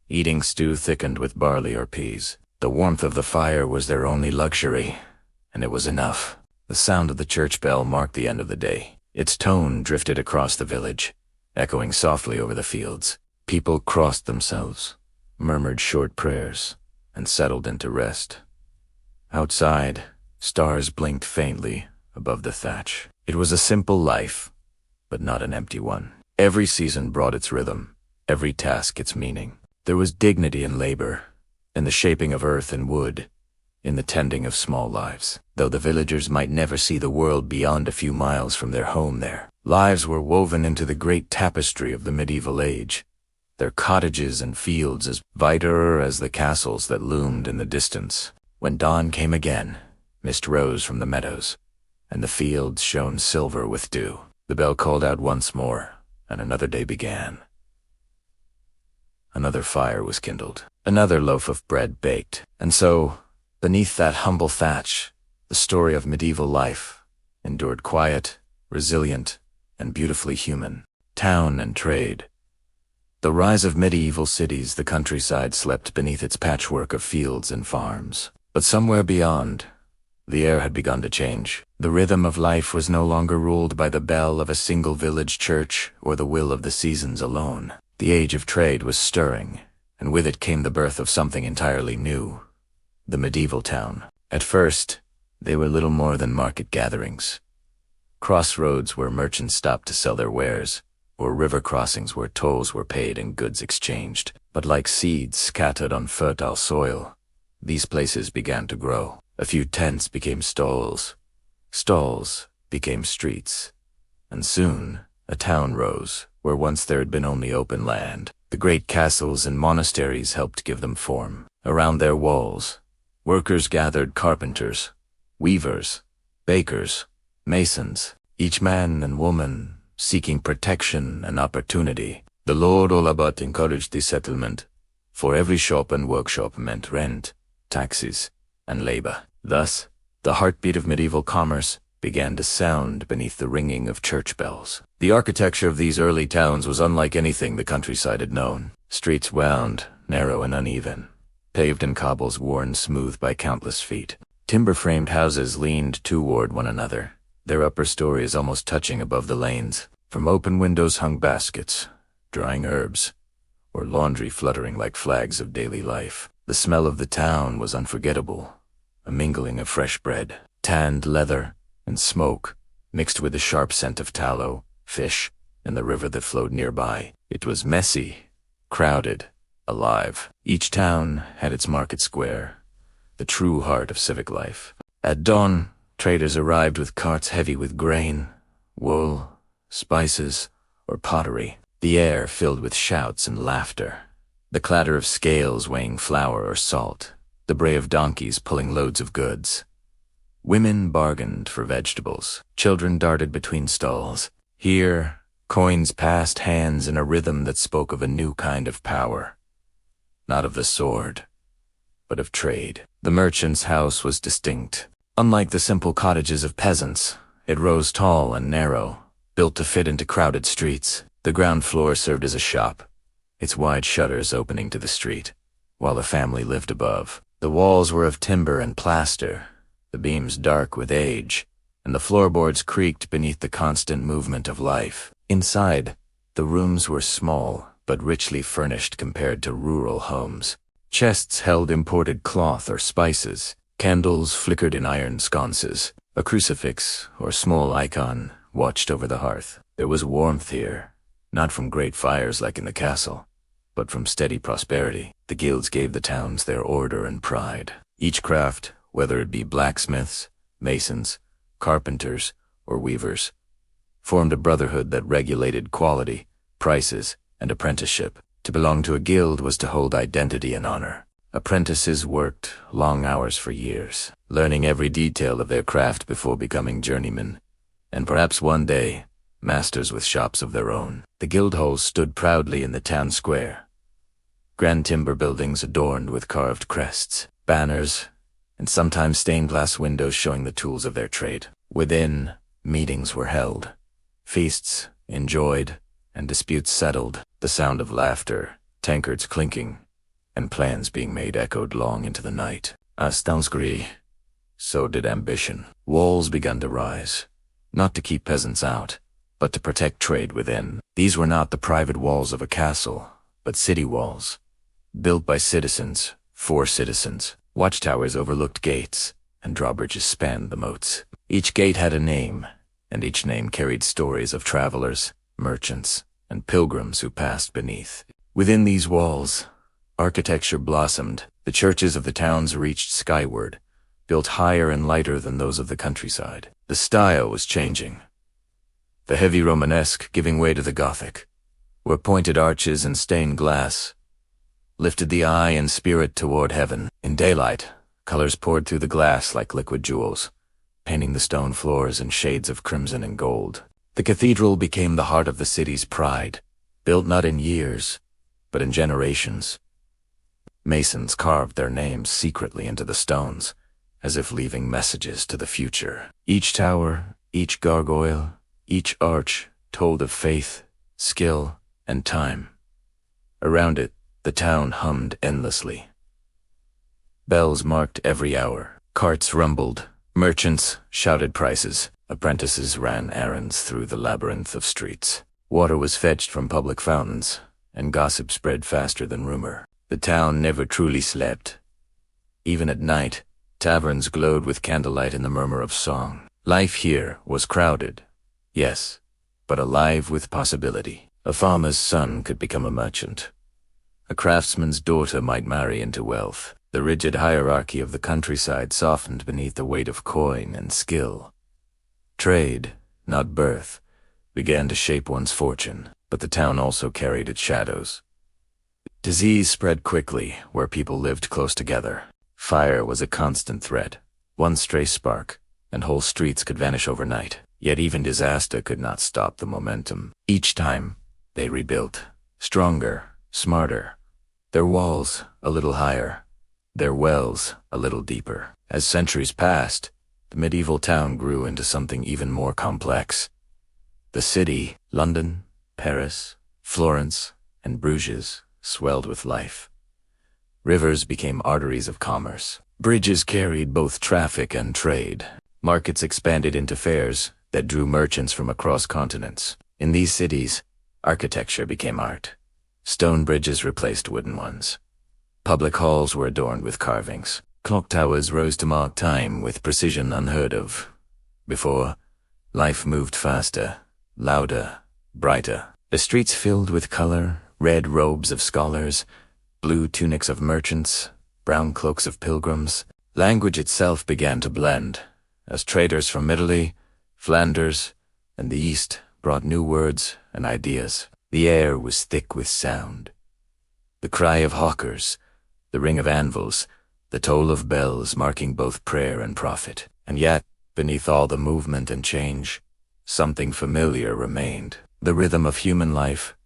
S1: eating stew thickened with barley or peas. The warmth of the fire was their only luxury, and it was enough. The sound of the church bell marked the end of the day. Its tone drifted across the village, echoing softly over the fields. People crossed themselves, murmured short prayers, and settled into rest. Outside, stars blinked faintly above the thatch. It was a simple life, but not an empty one. Every season brought its rhythm, every task its meaning. There was dignity in labor, in the shaping of earth and wood, in the tending of small lives. Though the villagers might never see the world beyond a few miles from their home there, lives were woven into the great tapestry of the medieval age, their cottages and fields as vital as the castles that loomed in the distance. When dawn came again, mist rose from the meadows, and the fields shone silver with dew. The bell called out once more, and another day began. Another fire was kindled, another loaf of bread baked, and so, beneath that humble thatch, the story of medieval life endured quiet, resilient, and beautifully human. Town and trade. The rise of medieval cities, the countryside slept beneath its patchwork of fields and farms. But somewhere beyond, the air had begun to change. The rhythm of life was no longer ruled by the bell of a single village church or the will of the seasons alone. The age of trade was stirring, and with it came the birth of something entirely new: the medieval town. At first, they were little more than market gatherings. Crossroads where merchants stopped to sell their wares, or river crossings where tolls were paid and goods exchanged. But like seeds scattered on fertile soil, these places began to grow. A few tents became stalls. Stalls became streets. And soon, a town rose, where once there had been only open land. The great castles and monasteries helped give them form. Around their walls, workers gathered: carpenters, weavers, bakers, masons, each man and woman seeking protection and opportunity. The Lord all about encouraged the settlement, for every shop and workshop meant rent, taxes, and labor. Thus, the heartbeat of medieval commerce began to sound beneath the ringing of church bells. The architecture of these early towns was unlike anything the countryside had known. Streets wound, narrow and uneven, paved in cobbles worn smooth by countless feet. Timber-framed houses leaned toward one another, their upper stories almost touching above the lanes. From open windows hung baskets, drying herbs, or laundry fluttering like flags of daily life. The smell of the town was unforgettable, a mingling of fresh bread, tanned leather, and smoke, mixed with the sharp scent of tallow, fish, and the river that flowed nearby. It was messy, crowded, alive. Each town had its market square, the true heart of civic life. At dawn, traders arrived with carts heavy with grain, wool, spices, or pottery. The air filled with shouts and laughter, the clatter of scales weighing flour or salt, the bray of donkeys pulling loads of goods. Women bargained for vegetables. Children darted between stalls. Here, coins passed hands in a rhythm that spoke of a new kind of power. Not of the sword, but of trade. The merchant's house was distinct. Unlike the simple cottages of peasants, it rose tall and narrow, built to fit into crowded streets. The ground floor served as a shop, its wide shutters opening to the street, while the family lived above. The walls were of timber and plaster, the beams dark with age, and the floorboards creaked beneath the constant movement of life. Inside, the rooms were small, but richly furnished compared to rural homes. Chests held imported cloth or spices, candles flickered in iron sconces, a crucifix or small icon watched over the hearth. There was warmth here, not from great fires like in the castle, but from steady prosperity. The guilds gave the towns their order and pride. Each craft, whether it be blacksmiths, masons, carpenters, or weavers, formed a brotherhood that regulated quality, prices, and apprenticeship. To belong to a guild was to hold identity and honor. Apprentices worked long hours for years, learning every detail of their craft before becoming journeymen, and perhaps one day, masters with shops of their own. The guild halls stood proudly in the town square, grand timber buildings adorned with carved crests, banners, and sometimes stained glass windows showing the tools of their trade. Within, meetings were held, feasts enjoyed, and disputes settled. The sound of laughter, tankards clinking, and plans being made echoed long into the night. As towns grew, so did ambition. Walls began to rise, not to keep peasants out, but to protect trade within. These were not the private walls of a castle, but city walls, built by citizens 4 citizens. Watchtowers overlooked gates, and drawbridges spanned the moats. Each gate had a name, and each name carried stories of travelers, merchants, and pilgrims who passed beneath. Within these walls, architecture blossomed. The churches of the towns reached skyward, built higher and lighter than those of the countryside. The style was changing, the heavy Romanesque giving way to the Gothic, where pointed arches and stained glass lifted the eye and spirit toward heaven. In daylight, colors poured through the glass like liquid jewels, painting the stone floors in shades of crimson and gold. The cathedral became the heart of the city's pride, built not in years, but in generations. Masons carved their names secretly into the stones, as if leaving messages to the future. Each tower, each gargoyle, each arch told of faith, skill, and time. Around it, the town hummed endlessly. Bells marked every hour. Carts rumbled. Merchants shouted prices. Apprentices ran errands through the labyrinth of streets. Water was fetched from public fountains, and gossip spread faster than rumor. The town never truly slept. Even at night, taverns glowed with candlelight in the murmur of song. Life here was crowded, yes, but alive with possibility. A farmer's son could become a merchant. A craftsman's daughter might marry into wealth. The rigid hierarchy of the countryside softened beneath the weight of coin and skill. Trade, not birth, began to shape one's fortune, but the town also carried its shadows. Disease spread quickly where people lived close together. Fire was a constant threat. One stray spark, and whole streets could vanish overnight. Yet even disaster could not stop the momentum. Each time, they rebuilt, stronger, smarter. Their walls a little higher, their wells a little deeper. As centuries passed, the medieval town grew into something even more complex. The city, London, Paris, Florence, and Bruges, swelled with life. Rivers became arteries of commerce. Bridges carried both traffic and trade. Markets expanded into fairs that drew merchants from across continents. In these cities, architecture became art. Stone bridges replaced wooden ones. Public halls were adorned with carvings. Clock towers rose to mark time with precision unheard of. Before, life moved faster, louder, brighter. The streets filled with color, red robes of scholars, blue tunics of merchants, brown cloaks of pilgrims. Language itself began to blend, as traders from Italy, Flanders, and the East brought new words and ideas. The air was thick with sound. The cry of hawkers, the ring of anvils, the toll of bells marking both prayer and profit. And yet, beneath all the movement and change, something familiar remained. The rhythm of human life,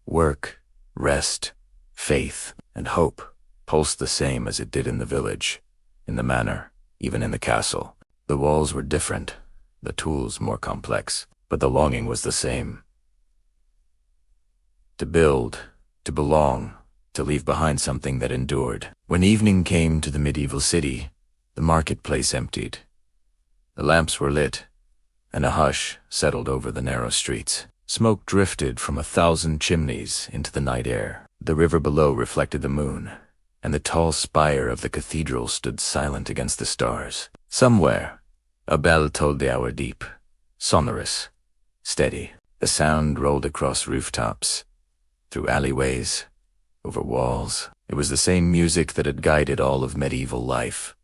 S1: work, rest, faith, and hope pulsed the same as it did in the village, in the manor, even in the castle. The walls were different, the tools more complex, but the longing was the same. To build, to belong, to leave behind something that endured. When evening came to the medieval city, the marketplace emptied. The lamps were lit, and a hush settled over the narrow streets. Smoke drifted from 1,000 chimneys into the night air. The river below reflected the moon, and the tall spire of the cathedral stood silent against the stars. Somewhere, a bell tolled the hour deep, sonorous, steady. The sound rolled across rooftops, through alleyways, over walls. It was the same music that had guided all of medieval life,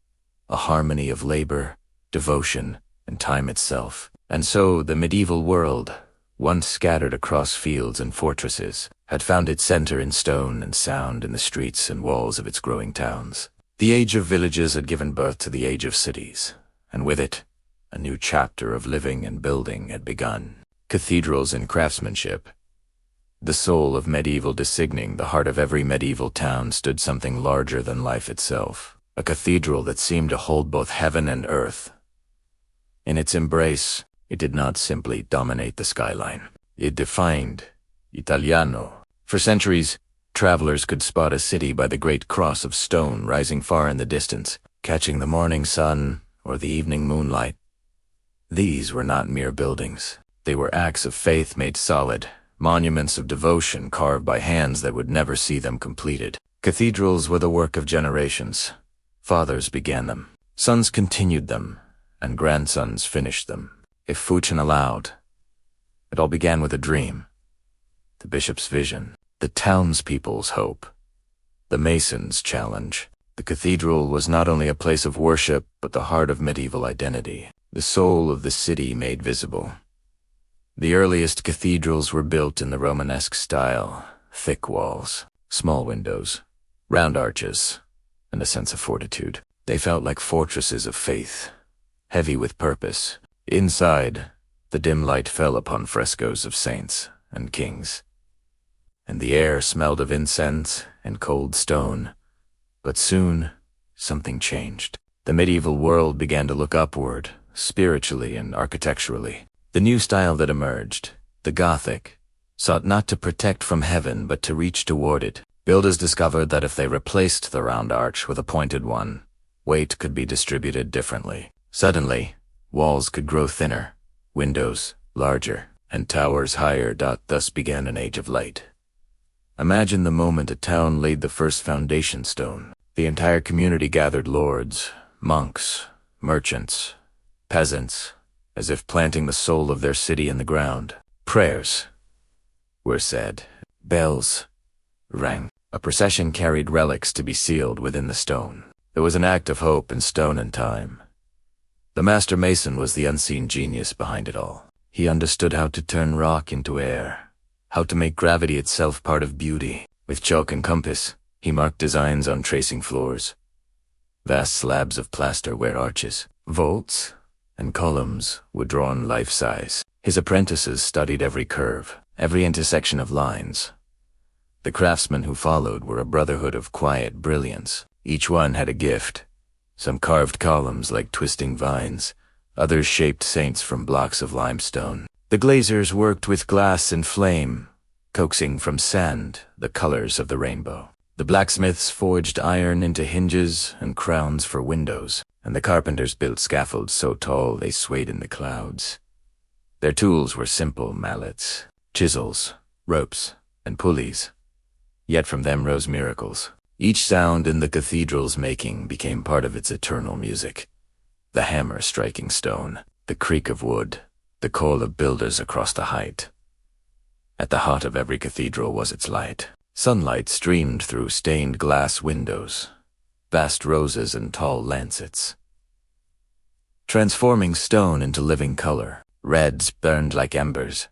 S1: a harmony of labor, devotion, and time itself. And so the medieval world, once scattered across fields and fortresses, had found its center in stone and sound in the streets and walls of its growing towns. The age of villages had given birth to the age of cities, and with it, a new chapter of living and building had begun. Cathedrals and craftsmanship, the soul of medieval designing the heart of every medieval town, stood something larger than life itself, a cathedral that seemed to hold both heaven and earth. In its embrace, it did not simply dominate the skyline. It defined Italiano. For centuries, travelers could spot a city by the great cross of stone rising far in the distance, catching the morning sun or the evening moonlight. These were not mere buildings. They were acts of faith made solid, monuments of devotion carved by hands that would never see them completed. Cathedrals were the work of generations. Fathers began them, sons continued them, and grandsons finished them, if fortune allowed. It all began with a dream, the bishop's vision, the townspeople's hope, the mason's challenge. The cathedral was not only a place of worship, but the heart of medieval identity, the soul of the city made visible. The earliest cathedrals were built in the Romanesque style, thick walls, small windows, round arches, and a sense of fortitude. They felt like fortresses of faith, heavy with purpose. Inside, the dim light fell upon frescoes of saints and kings, and the air smelled of incense and cold stone. But soon, something changed. The medieval world began to look upward, spiritually and architecturally. The new style that emerged, the Gothic, sought not to protect from heaven but to reach toward it. Builders discovered that if they replaced the round arch with a pointed one, weight could be distributed differently. Suddenly, walls could grow thinner, windows larger, and towers higher. Thus began an age of light. Imagine the moment a town laid the first foundation stone. The entire community gathered, lords, monks, merchants, peasants, as if planting the soul of their city in the ground. Prayers were said. Bells rang. A procession carried relics to be sealed within the stone. It was an act of hope in stone and time. The master mason was the unseen genius behind it all. He understood how to turn rock into air, how to make gravity itself part of beauty. With chalk and compass, he marked designs on tracing floors. Vast slabs of plaster were arches. Vaults and columns were drawn life-size. His apprentices studied every curve, every intersection of lines. The craftsmen who followed were a brotherhood of quiet brilliance. Each one had a gift. Some carved columns like twisting vines, others shaped saints from blocks of limestone. The glaziers worked with glass and flame, coaxing from sand the colors of the rainbow. The blacksmiths forged iron into hinges and crowns for windows, and the carpenters built scaffolds so tall they swayed in the clouds. Their tools were simple mallets, chisels, ropes, and pulleys. Yet from them rose miracles. Each sound in the cathedral's making became part of its eternal music. The hammer striking stone, the creak of wood, the call of builders across the height. At the heart of every cathedral was its light. Sunlight streamed through stained glass windows, vast roses and tall lancets, transforming stone into living color. Reds burned like embers,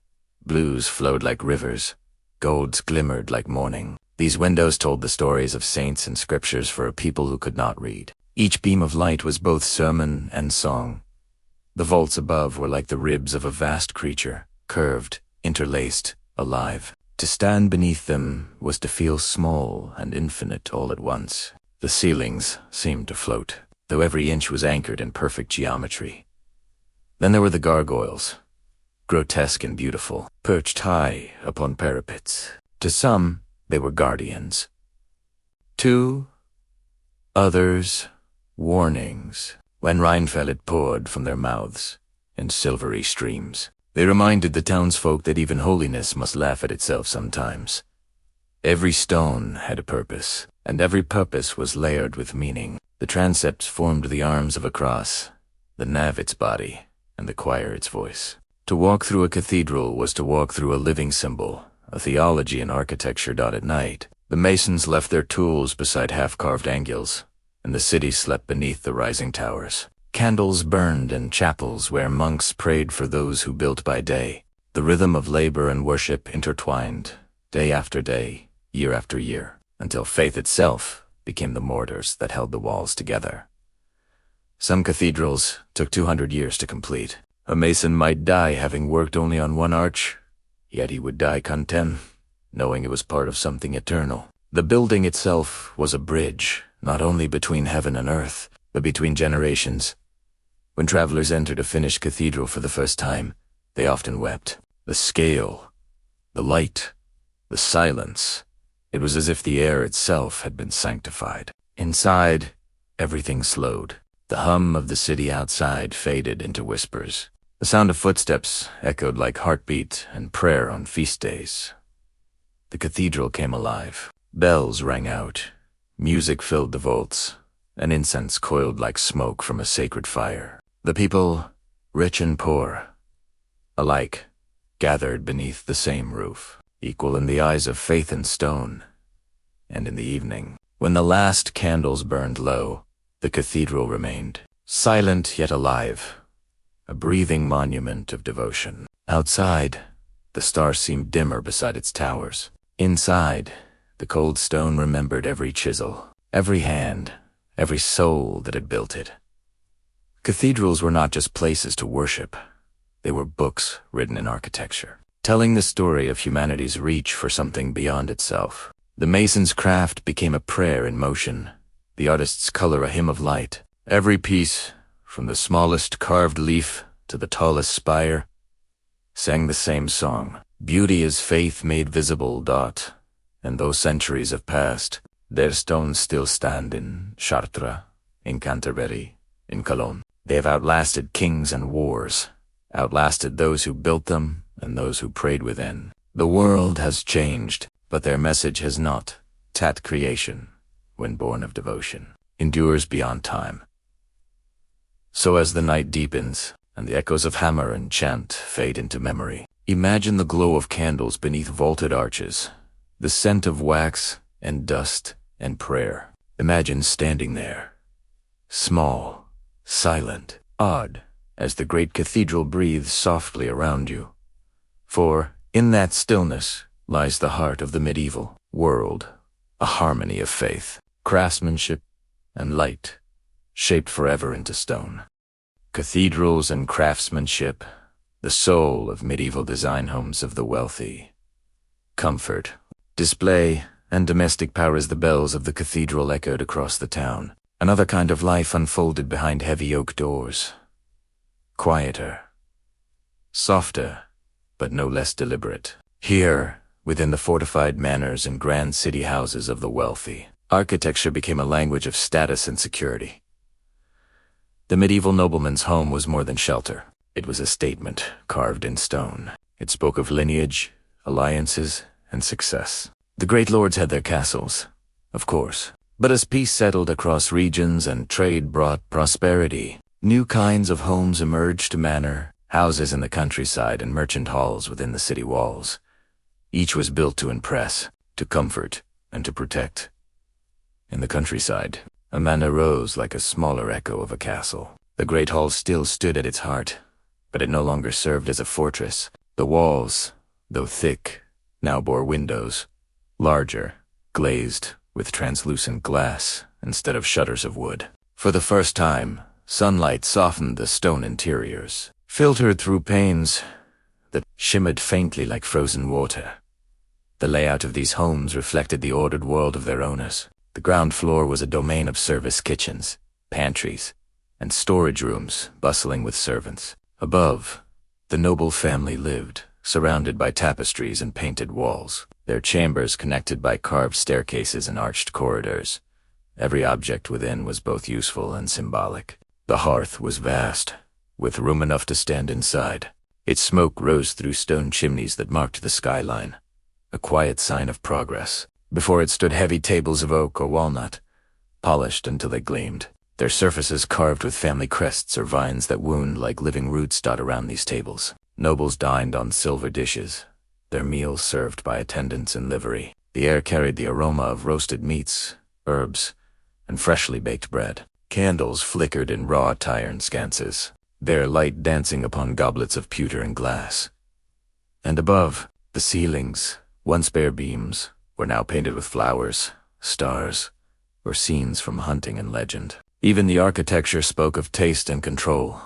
S1: blues flowed like rivers, golds glimmered like morning. These windows told the stories of saints and scriptures for a people who could not read. Each beam of light was both sermon and song. The vaults above were like the ribs of a vast creature, curved, interlaced, alive. To stand beneath them was to feel small and infinite all at once. The ceilings seemed to float, though every inch was anchored in perfect geometry. Then there were the gargoyles, grotesque and beautiful, perched high upon parapets. To some, they were guardians. To others, warnings. When rain fell, it poured from their mouths in silvery streams. They reminded the townsfolk that even holiness must laugh at itself sometimes. Every stone had a purpose, and every purpose was layered with meaning. The transepts formed the arms of a cross, the nave its body, and the choir its voice. To walk through a cathedral was to walk through a living symbol, a theology and architecture. At night, the masons left their tools beside half-carved angles, and the city slept beneath the rising towers. Candles burned in chapels where monks prayed for those who built by day. The rhythm of labor and worship intertwined, day after day, year after year, until faith itself became the mortars that held the walls together. Some cathedrals took 200 years to complete. A mason might die having worked only on one arch, yet he would die content, knowing it was part of something eternal. The building itself was a bridge, not only between heaven and earth, but between generations. When travelers entered a finished cathedral for the first time, they often wept. The scale, the light, the silence. It was as if the air itself had been sanctified. Inside, everything slowed. The hum of the city outside faded into whispers. The sound of footsteps echoed like heartbeat and prayer on feast days. The cathedral came alive. Bells rang out, Music filled the vaults, and incense coiled like smoke from a sacred fire. The people, rich and poor, alike, gathered beneath the same roof, equal in the eyes of faith and stone. And in the evening, when the last candles burned low, the cathedral remained, silent yet alive, a breathing monument of devotion. Outside, the stars seemed dimmer beside its towers. Inside, the cold stone remembered every chisel, every hand, every soul that had built it. Cathedrals were not just places to worship. They were books written in architecture, telling the story of humanity's reach for something beyond itself. The mason's craft became a prayer in motion, the artist's color a hymn of light. Every piece, from the smallest carved leaf to the tallest spire, sang the same song. Beauty is faith made visible. And though centuries have passed, their stones still stand in Chartres, in Canterbury, in Cologne. They have outlasted kings and wars, outlasted those who built them and those who prayed within. The world has changed, but their message has not. Tat creation, when born of devotion, endures beyond time. So as the night deepens, and the echoes of hammer and chant fade into memory, imagine the glow of candles beneath vaulted arches, the scent of wax and dust and prayer. Imagine standing there, small, silent, odd, as the great cathedral breathes softly around you. For in that stillness lies the heart of the medieval world, a harmony of faith, craftsmanship, and light, shaped forever into stone. Cathedrals and craftsmanship, the soul of medieval design homes of the wealthy. Comfort, display, and domestic power as the bells of the cathedral echoed across the town. Another kind of life unfolded behind heavy oak doors. Quieter, softer, but no less deliberate. Here, within the fortified manors and grand city houses of the wealthy, architecture became a language of status and security. The medieval nobleman's home was more than shelter. It was a statement carved in stone. It spoke of lineage, alliances, and success. The great lords had their castles, of course. But as peace settled across regions and trade brought prosperity, new kinds of homes emerged to manor, houses in the countryside, and merchant halls within the city walls. Each was built to impress, to comfort, and to protect. In the countryside, a manor rose like a smaller echo of a castle. The great hall still stood at its heart, but it no longer served as a fortress. The walls, though thick, now bore windows, larger, glazed, with translucent glass instead of shutters of wood. For the first time, sunlight softened the stone interiors, filtered through panes that shimmered faintly like frozen water. The layout of these homes reflected the ordered world of their owners. The ground floor was a domain of service kitchens, pantries, and storage rooms bustling with servants. Above, the noble family lived, surrounded by tapestries and painted walls, their chambers connected by carved staircases and arched corridors. Every object within was both useful and symbolic. The hearth was vast, with room enough to stand inside. Its smoke rose through stone chimneys that marked the skyline, a quiet sign of progress. Before it stood heavy tables of oak or walnut, polished until they gleamed, their surfaces carved with family crests or vines that wound like living roots dot around these tables. Nobles dined on silver dishes, their meals served by attendants in livery. The air carried the aroma of roasted meats, herbs, and freshly baked bread. Candles flickered in wrought iron sconces, their light dancing upon goblets of pewter and glass. And above, the ceilings, once bare beams, were now painted with flowers, stars, or scenes from hunting and legend. Even the architecture spoke of taste and control.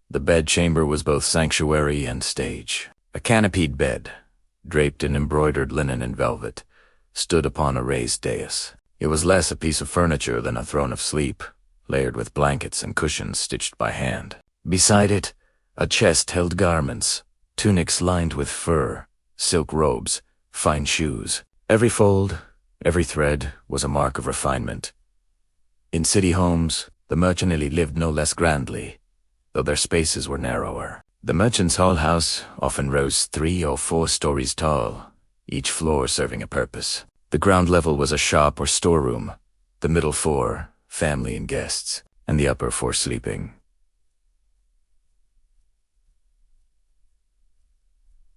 S1: The bedchamber was both sanctuary and stage. A canopied bed, draped in embroidered linen and velvet, stood upon a raised dais. It was less a piece of furniture than a throne of sleep, layered with blankets and cushions stitched by hand. Beside it, a chest held garments, tunics lined with fur, silk robes, fine shoes. Every fold, every thread was a mark of refinement. In city homes, the merchantry lived no less grandly, though their spaces were narrower. The merchant's hall house often rose 3 or 4 stories tall, each floor serving a purpose. The ground level was a shop or storeroom, the middle four, family and guests, and the upper four sleeping.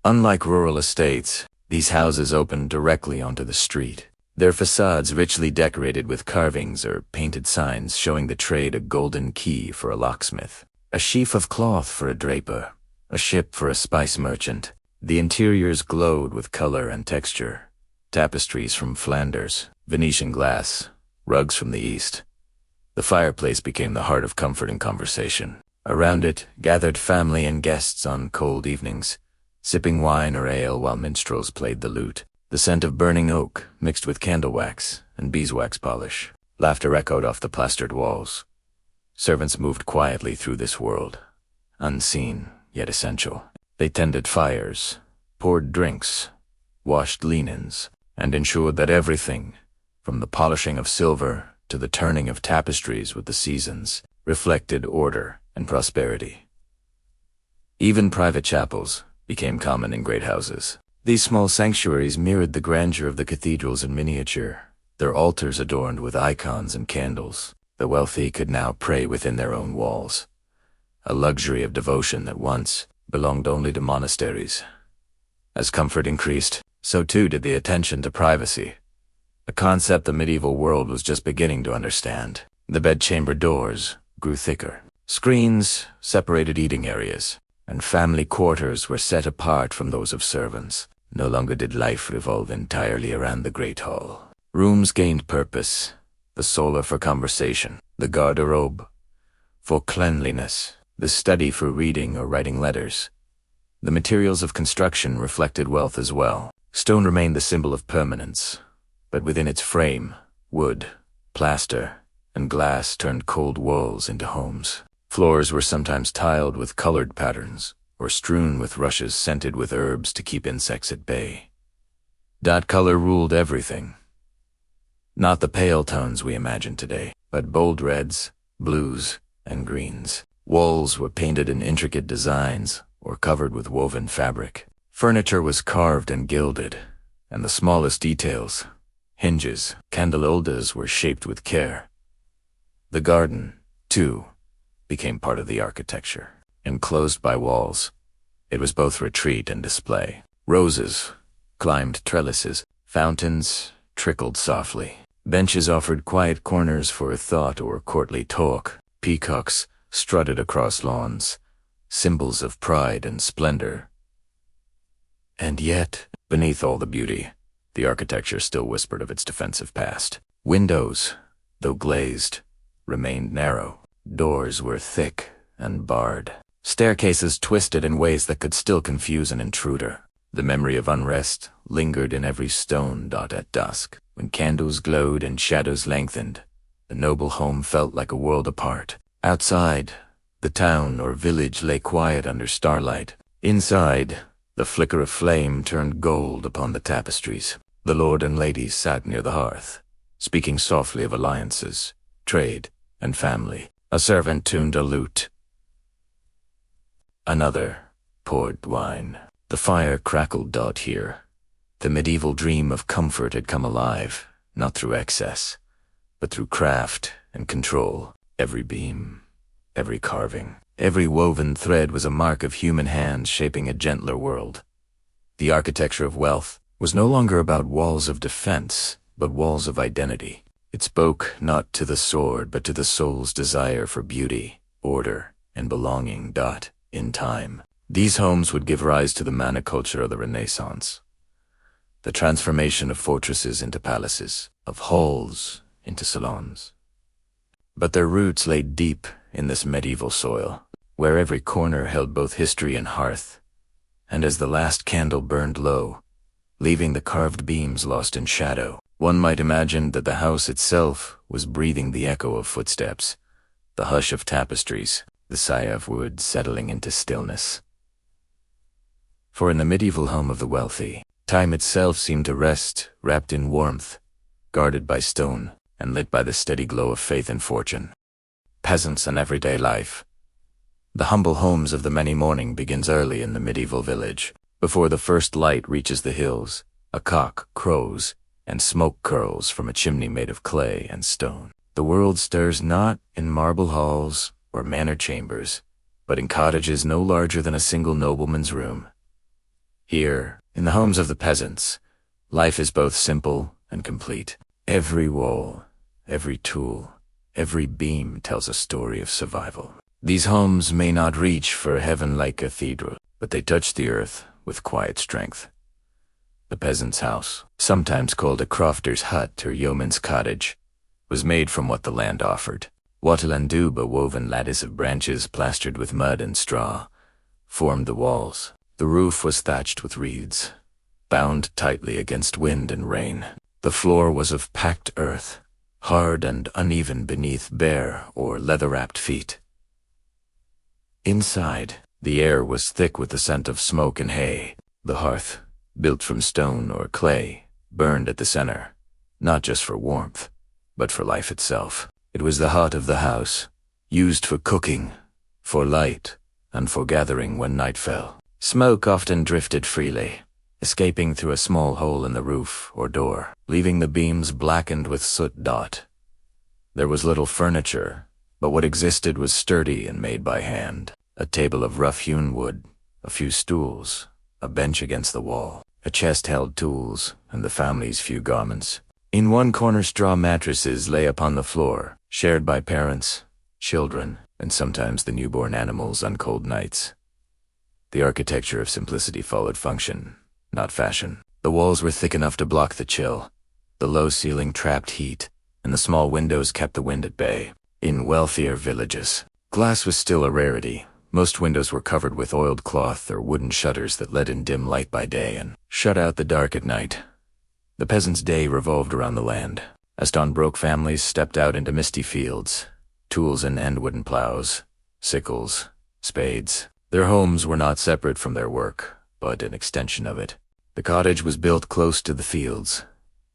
S1: Unlike rural estates, these houses opened directly onto the street, their facades richly decorated with carvings or painted signs showing the trade: a golden key for a locksmith, a sheaf of cloth for a draper, a ship for a spice merchant. The interiors glowed with color and texture: tapestries from Flanders, Venetian glass, rugs from the East. The fireplace became the heart of comfort and conversation. Around it gathered family and guests on cold evenings, sipping wine or ale while minstrels played the lute. The scent of burning oak mixed with candle wax and beeswax polish. Laughter echoed off the plastered walls. Servants moved quietly through this world, unseen yet essential. They tended fires, poured drinks, washed linens, and ensured that everything, from the polishing of silver to the turning of tapestries with the seasons, reflected order and prosperity. Even private chapels became common in great houses. These small sanctuaries mirrored the grandeur of the cathedrals in miniature, their altars adorned with icons and candles. The wealthy could now pray within their own walls, a luxury of devotion that once belonged only to monasteries. As comfort increased, so too did the attention to privacy, a concept the medieval world was just beginning to understand. The bedchamber doors grew thicker. Screens separated eating areas, and family quarters were set apart from those of servants. No longer did life revolve entirely around the great hall. Rooms gained purpose: the solar for conversation, the garderobe for cleanliness, the study for reading or writing letters. The materials of construction reflected wealth as well. Stone remained the symbol of permanence, but within its frame, wood, plaster, and glass turned cold walls into homes. Floors were sometimes tiled with colored patterns, or strewn with rushes scented with herbs to keep insects at bay. That color ruled everything. Not the pale tones we imagine today, but bold reds, blues, and greens. Walls were painted in intricate designs or covered with woven fabric. Furniture was carved and gilded, and the smallest details, hinges, candelabras, were shaped with care. The garden, too, became part of the architecture. Enclosed by walls, it was both retreat and display. Roses climbed trellises, fountains trickled softly. Benches offered quiet corners for thought or courtly talk. Peacocks strutted across lawns, symbols of pride and splendor. And yet, beneath all the beauty, the architecture still whispered of its defensive past. Windows, though glazed, remained narrow. Doors were thick and barred. Staircases twisted in ways that could still confuse an intruder. The memory of unrest lingered in every stone dot at dusk. When candles glowed and shadows lengthened, the noble home felt like a world apart. Outside, the town or village lay quiet under starlight. Inside, the flicker of flame turned gold upon the tapestries. The lord and ladies sat near the hearth, speaking softly of alliances, trade, and family. A servant tuned a lute. Another poured wine. The fire crackled out here. The medieval dream of comfort had come alive, not through excess, but through craft and control. Every beam, every carving, every woven thread was a mark of human hands shaping a gentler world. The architecture of wealth was no longer about walls of defense, but walls of identity. It spoke not to the sword, but to the soul's desire for beauty, order, and belonging. In time, these homes would give rise to the monoculture of the Renaissance, the transformation of fortresses into palaces, of halls into salons. But their roots lay deep in this medieval soil, where every corner held both history and hearth. And as the last candle burned low, leaving the carved beams lost in shadow, one might imagine that the house itself was breathing the echo of footsteps, the hush of tapestries, the sigh of wood settling into stillness. For in the medieval home of the wealthy, time itself seemed to rest, wrapped in warmth, guarded by stone, and lit by the steady glow of faith and fortune. Peasants and everyday life. The humble homes of the many morning begins early in the medieval village. Before the first light reaches the hills, a cock crows, and smoke curls from a chimney made of clay and stone. The world stirs not in marble halls or manor chambers, but in cottages no larger than a single nobleman's room. Here, in the homes of the peasants, life is both simple and complete. Every wall, every tool, every beam tells a story of survival. These homes may not reach for a heaven-like cathedral, but they touch the earth with quiet strength. The peasant's house, sometimes called a crofter's hut or yeoman's cottage, was made from what the land offered. Wattle and dube, a woven lattice of branches plastered with mud and straw, formed the walls. The roof was thatched with reeds, bound tightly against wind and rain. The floor was of packed earth, hard and uneven beneath bare or leather-wrapped feet. Inside, the air was thick with the scent of smoke and hay. The hearth, built from stone or clay, burned at the center, not just for warmth, but for life itself. It was the heart of the house, used for cooking, for light, and for gathering when night fell. Smoke often drifted freely, escaping through a small hole in the roof or door, leaving the beams blackened with soot dot. There was little furniture, but what existed was sturdy and made by hand. A table of rough-hewn wood, a few stools, a bench against the wall. A chest held tools and the family's few garments. In one corner, straw mattresses lay upon the floor, shared by parents, children, and sometimes the newborn animals on cold nights. The architecture of simplicity followed function, not fashion. The walls were thick enough to block the chill. The low ceiling trapped heat, and the small windows kept the wind at bay. In wealthier villages, glass was still a rarity. Most windows were covered with oiled cloth or wooden shutters that let in dim light by day and shut out the dark at night. The peasant's day revolved around the land. As dawn broke, families stepped out into misty fields, tools in end wooden plows, sickles, spades. Their homes were not separate from their work, but an extension of it. The cottage was built close to the fields,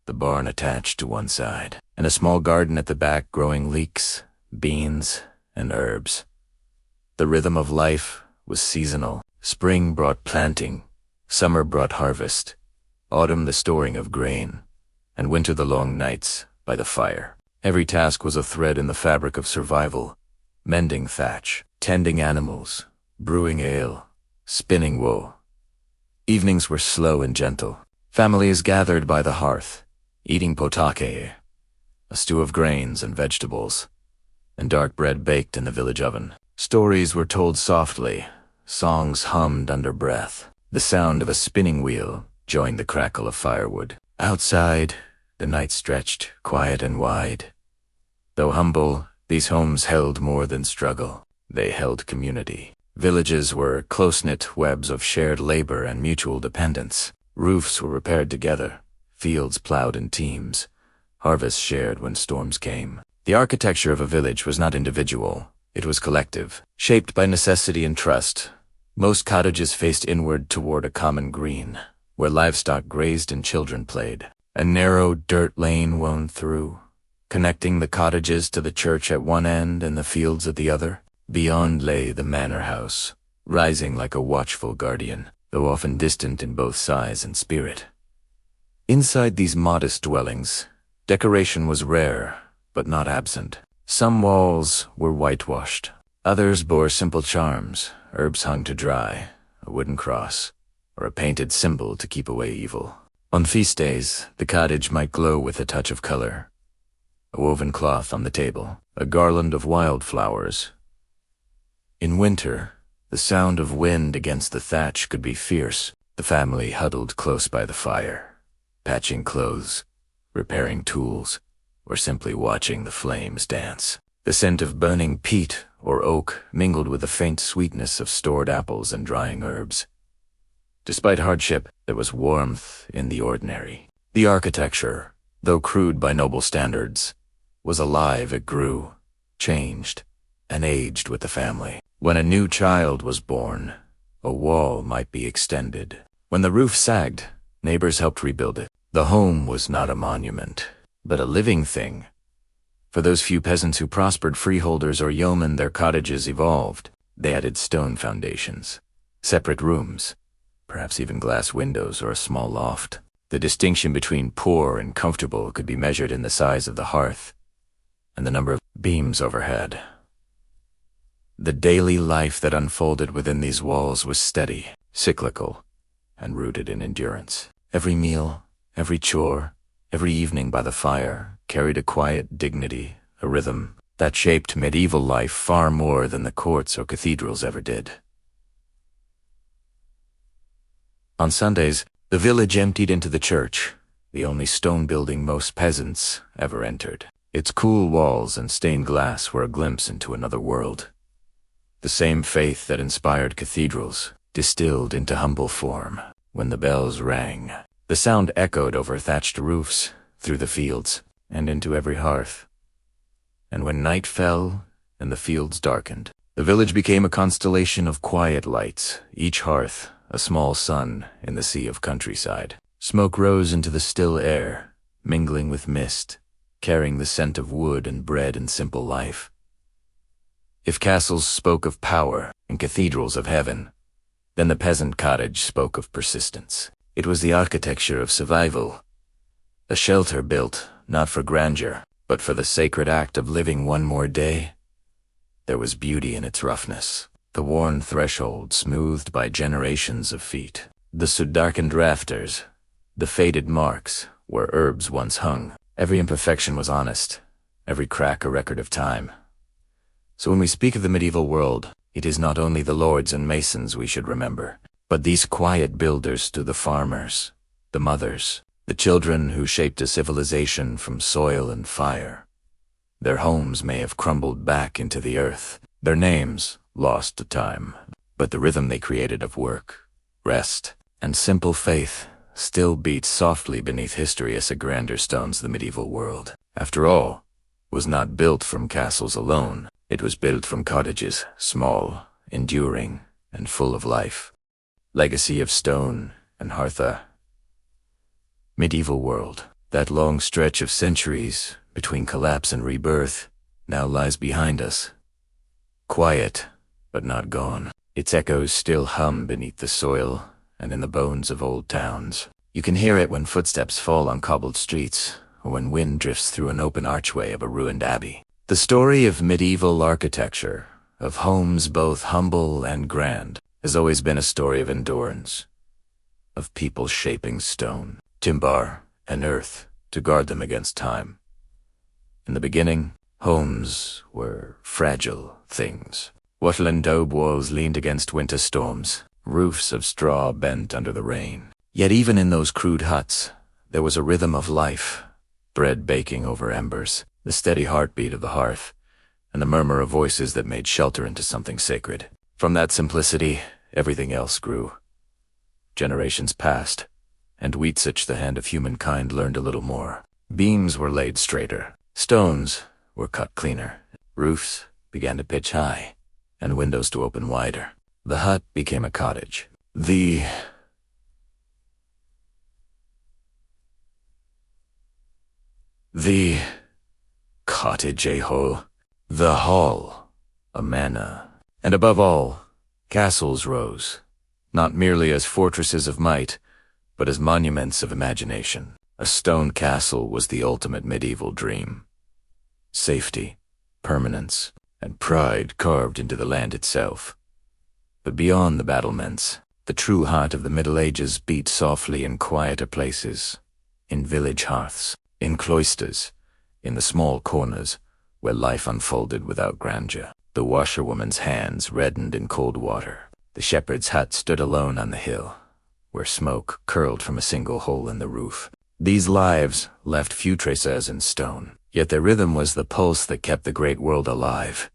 S1: the barn attached to one side, and a small garden at the back growing leeks, beans, and herbs. The rhythm of life was seasonal. Spring brought planting, summer brought harvest, autumn the storing of grain, and winter the long nights by the fire. Every task was a thread in the fabric of survival: mending thatch, tending animals, brewing ale, spinning wool. Evenings were slow and gentle. Families gathered by the hearth, eating potake, a stew of grains and vegetables, and dark bread baked in the village oven. Stories were told softly, songs hummed under breath. The sound of a spinning wheel joined the crackle of firewood. Outside, the night stretched, quiet and wide. Though humble, these homes held more than struggle. They held community. Villages were close-knit webs of shared labor and mutual dependence. Roofs were repaired together, fields plowed in teams, harvests shared when storms came. The architecture of a village was not individual. It was collective, shaped by necessity and trust. Most cottages faced inward toward a common green, where livestock grazed and children played. A narrow dirt lane wound through, connecting the cottages to the church at one end and the fields at the other. Beyond lay the manor house, rising like a watchful guardian, though often distant in both size and spirit. Inside these modest dwellings, decoration was rare, but not absent. Some walls were whitewashed. Others bore simple charms: herbs hung to dry, a wooden cross, or a painted symbol to keep away evil. On feast days, the cottage might glow with a touch of color. A woven cloth on the table, a garland of wildflowers. In winter, the sound of wind against the thatch could be fierce. The family huddled close by the fire, patching clothes, repairing tools, or simply watching the flames dance. The scent of burning peat or oak mingled with the faint sweetness of stored apples and drying herbs. Despite hardship, there was warmth in the ordinary. The architecture, though crude by noble standards, was alive. It grew, changed, and aged with the family. When a new child was born, a wall might be extended. When the roof sagged, neighbors helped rebuild it. The home was not a monument, but a living thing. For those few peasants who prospered, freeholders or yeomen, their cottages evolved. They added stone foundations, separate rooms, perhaps even glass windows or a small loft. The distinction between poor and comfortable could be measured in the size of the hearth and the number of beams overhead. The daily life that unfolded within these walls was steady, cyclical, and rooted in endurance. Every meal, every chore, every evening by the fire carried a quiet dignity, a rhythm that shaped medieval life far more than the courts or cathedrals ever did. On Sundays, the village emptied into the church, the only stone building most peasants ever entered. Its cool walls and stained glass were a glimpse into another world. The same faith that inspired cathedrals distilled into humble form. When the bells rang, the sound echoed over thatched roofs, through the fields, and into every hearth. And when night fell and the fields darkened, the village became a constellation of quiet lights, each hearth a small sun in the sea of countryside. Smoke rose into the still air, mingling with mist, carrying the scent of wood and bread and simple life. If castles spoke of power and cathedrals of heaven, then the peasant cottage spoke of persistence. It was the architecture of survival, a shelter built not for grandeur, but for the sacred act of living one more day. There was beauty in its roughness, the worn threshold smoothed by generations of feet, the soot-darkened rafters, the faded marks where herbs once hung. Every imperfection was honest, every crack a record of time. So when we speak of the medieval world, it is not only the lords and masons we should remember, but these quiet builders to the farmers, the mothers, the children who shaped a civilization from soil and fire. Their homes may have crumbled back into the earth, their names lost to time, but the rhythm they created of work, rest, and simple faith still beats softly beneath history as a grander stones the medieval world. After all, was not built from castles alone. It was built from cottages, small, enduring, and full of life. Legacy of stone and heartha. Medieval world, that long stretch of centuries between collapse and rebirth, now lies behind us. Quiet, but not gone. Its echoes still hum beneath the soil and in the bones of old towns. You can hear it when footsteps fall on cobbled streets, or when wind drifts through an open archway of a ruined abbey. The story of medieval architecture, of homes both humble and grand, has always been a story of endurance, of people shaping stone, timber, and earth to guard them against time. In the beginning, homes were fragile things. Wattle and daub walls leaned against winter storms, roofs of straw bent under the rain. Yet even in those crude huts, there was a rhythm of life, bread baking over embers, the steady heartbeat of the hearth, and the murmur of voices that made shelter into something sacred. From that simplicity, everything else grew. Generations passed, and Wheatsich, the hand of humankind, learned a little more. Beams were laid straighter, stones were cut cleaner, roofs began to pitch high, and windows to open wider. The hut became a cottage. The cottage, the hall, a manor, and above all, castles rose, not merely as fortresses of might, but as monuments of imagination. A stone castle was the ultimate medieval dream. Safety, permanence, and pride carved into the land itself. But beyond the battlements, the true heart of the Middle Ages beat softly in quieter places, in village hearths, in cloisters, in the small corners where life unfolded without grandeur. The washerwoman's hands reddened in cold water. The shepherd's hut stood alone on the hill, where smoke curled from a single hole in the roof. These lives left few traces in stone, yet their rhythm was the pulse that kept the great world alive.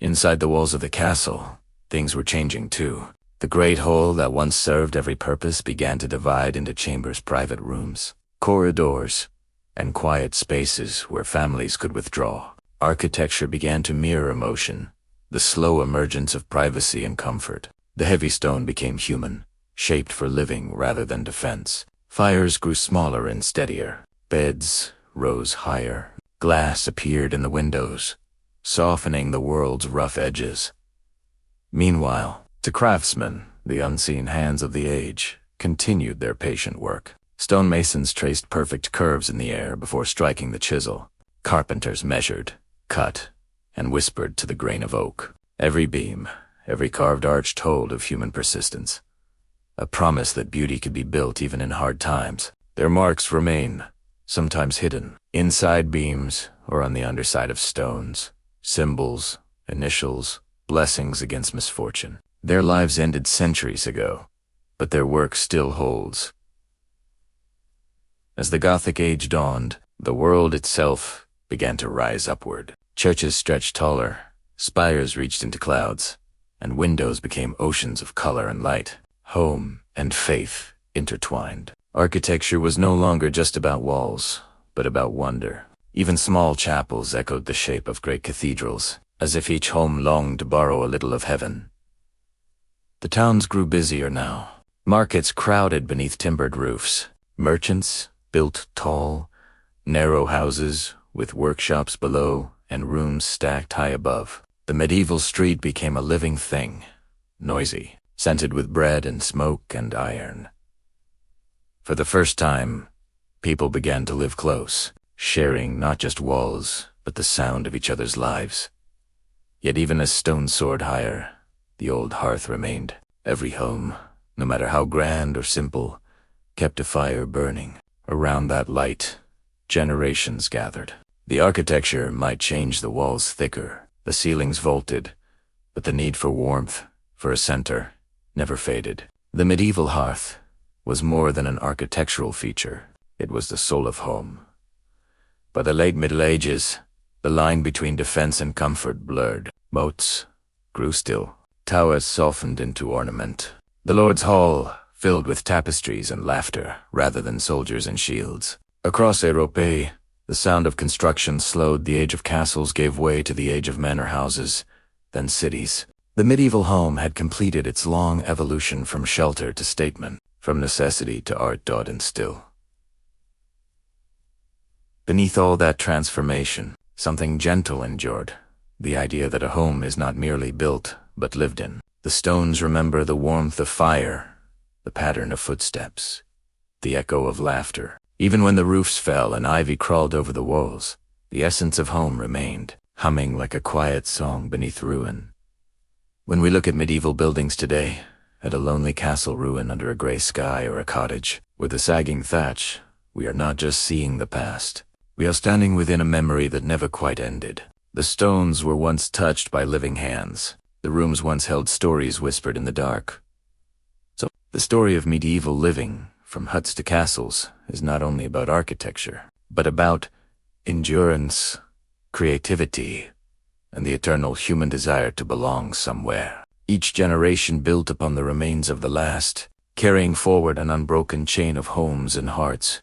S1: Inside the walls of the castle, things were changing too. The great hall that once served every purpose began to divide into chambers, private rooms, corridors, and quiet spaces where families could withdraw. Architecture began to mirror emotion, the slow emergence of privacy and comfort. The heavy stone became human, shaped for living rather than defense. Fires grew smaller and steadier. Beds rose higher. Glass appeared in the windows, softening the world's rough edges. Meanwhile, to craftsmen, the unseen hands of the age continued their patient work. Stonemasons traced perfect curves in the air before striking the chisel. Carpenters measured, cut, and whispered to the grain of oak. Every beam, every carved arch told of human persistence. A promise that beauty could be built even in hard times. Their marks remain, sometimes hidden, inside beams or on the underside of stones. Symbols, initials, blessings against misfortune. Their lives ended centuries ago, but their work still holds. As the Gothic age dawned, the world itself began to rise upward. Churches stretched taller, spires reached into clouds, and windows became oceans of color and light. Home and faith intertwined. Architecture was no longer just about walls, but about wonder. Even small chapels echoed the shape of great cathedrals, as if each home longed to borrow a little of heaven. The towns grew busier now. Markets crowded beneath timbered roofs. Merchants built tall, narrow houses with workshops below and rooms stacked high above. The medieval street became a living thing, noisy, scented with bread and smoke and iron. For the first time, people began to live close, sharing not just walls, but the sound of each other's lives. Yet even as stones soared higher, the old hearth remained. Every home, no matter how grand or simple, kept a fire burning. Around that light, generations gathered. The architecture might change, the walls thicker, the ceilings vaulted, but the need for warmth, for a center, never faded. The medieval hearth was more than an architectural feature. It was the soul of home. By the late Middle Ages, the line between defense and comfort blurred. Moats grew still. Towers softened into ornament. The Lord's Hall filled with tapestries and laughter rather than soldiers and shields. Across Europe, the sound of construction slowed. The age of castles gave way to the age of manor houses, then cities. The medieval home had completed its long evolution from shelter to statement, from necessity to art and still. Beneath all that transformation, something gentle endured. The idea that a home is not merely built, but lived in. The stones remember the warmth of fire, the pattern of footsteps, the echo of laughter. Even when the roofs fell and ivy crawled over the walls, the essence of home remained, humming like a quiet song beneath ruin. When we look at medieval buildings today, at a lonely castle ruin under a gray sky or a cottage with a sagging thatch, we are not just seeing the past. We are standing within a memory that never quite ended. The stones were once touched by living hands. The rooms once held stories whispered in the dark. So, the story of medieval living, from huts to castles, is not only about architecture, but about endurance, creativity, and the eternal human desire to belong somewhere. Each generation built upon the remains of the last, carrying forward an unbroken chain of homes and hearts.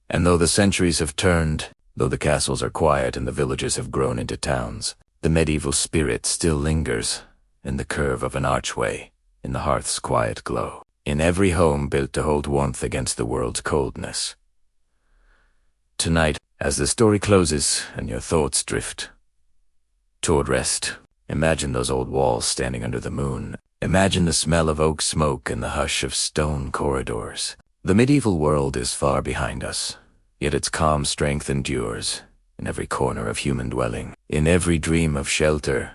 S1: And though the centuries have turned, though the castles are quiet and the villages have grown into towns, the medieval spirit still lingers in the curve of an archway, in the hearth's quiet glow, in every home built to hold warmth against the world's coldness. Tonight, as the story closes and your thoughts drift toward rest, imagine those old walls standing under the moon. Imagine the smell of oak smoke and the hush of stone corridors. The medieval world is far behind us, yet its calm strength endures in every corner of human dwelling, in every dream of shelter,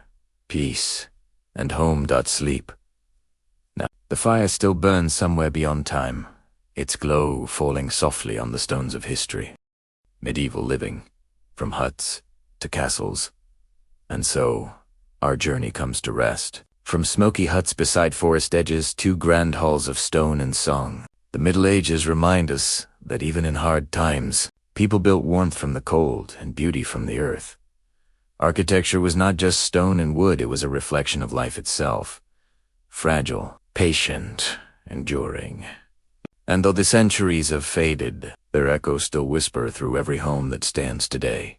S1: peace, and home. Sleep. Now, the fire still burns somewhere beyond time, its glow falling softly on the stones of history. Medieval living, from huts to castles. And so, our journey comes to rest. From smoky huts beside forest edges to grand halls of stone and song, the Middle Ages remind us that even in hard times, people built warmth from the cold and beauty from the earth. Architecture was not just stone and wood, it was a reflection of life itself. Fragile, patient, enduring. And though the centuries have faded, their echoes still whisper through every home that stands today.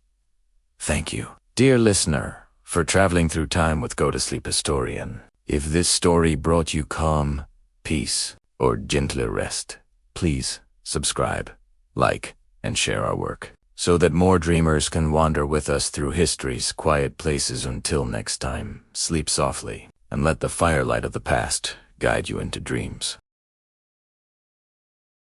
S1: Thank you, dear listener, for traveling through time with Go to Sleep Historian. If this story brought you calm, peace, or gentler rest, please subscribe, like, and share our work, so that more dreamers can wander with us through history's quiet places. Until next time, sleep softly, and let the firelight of the past guide you into dreams.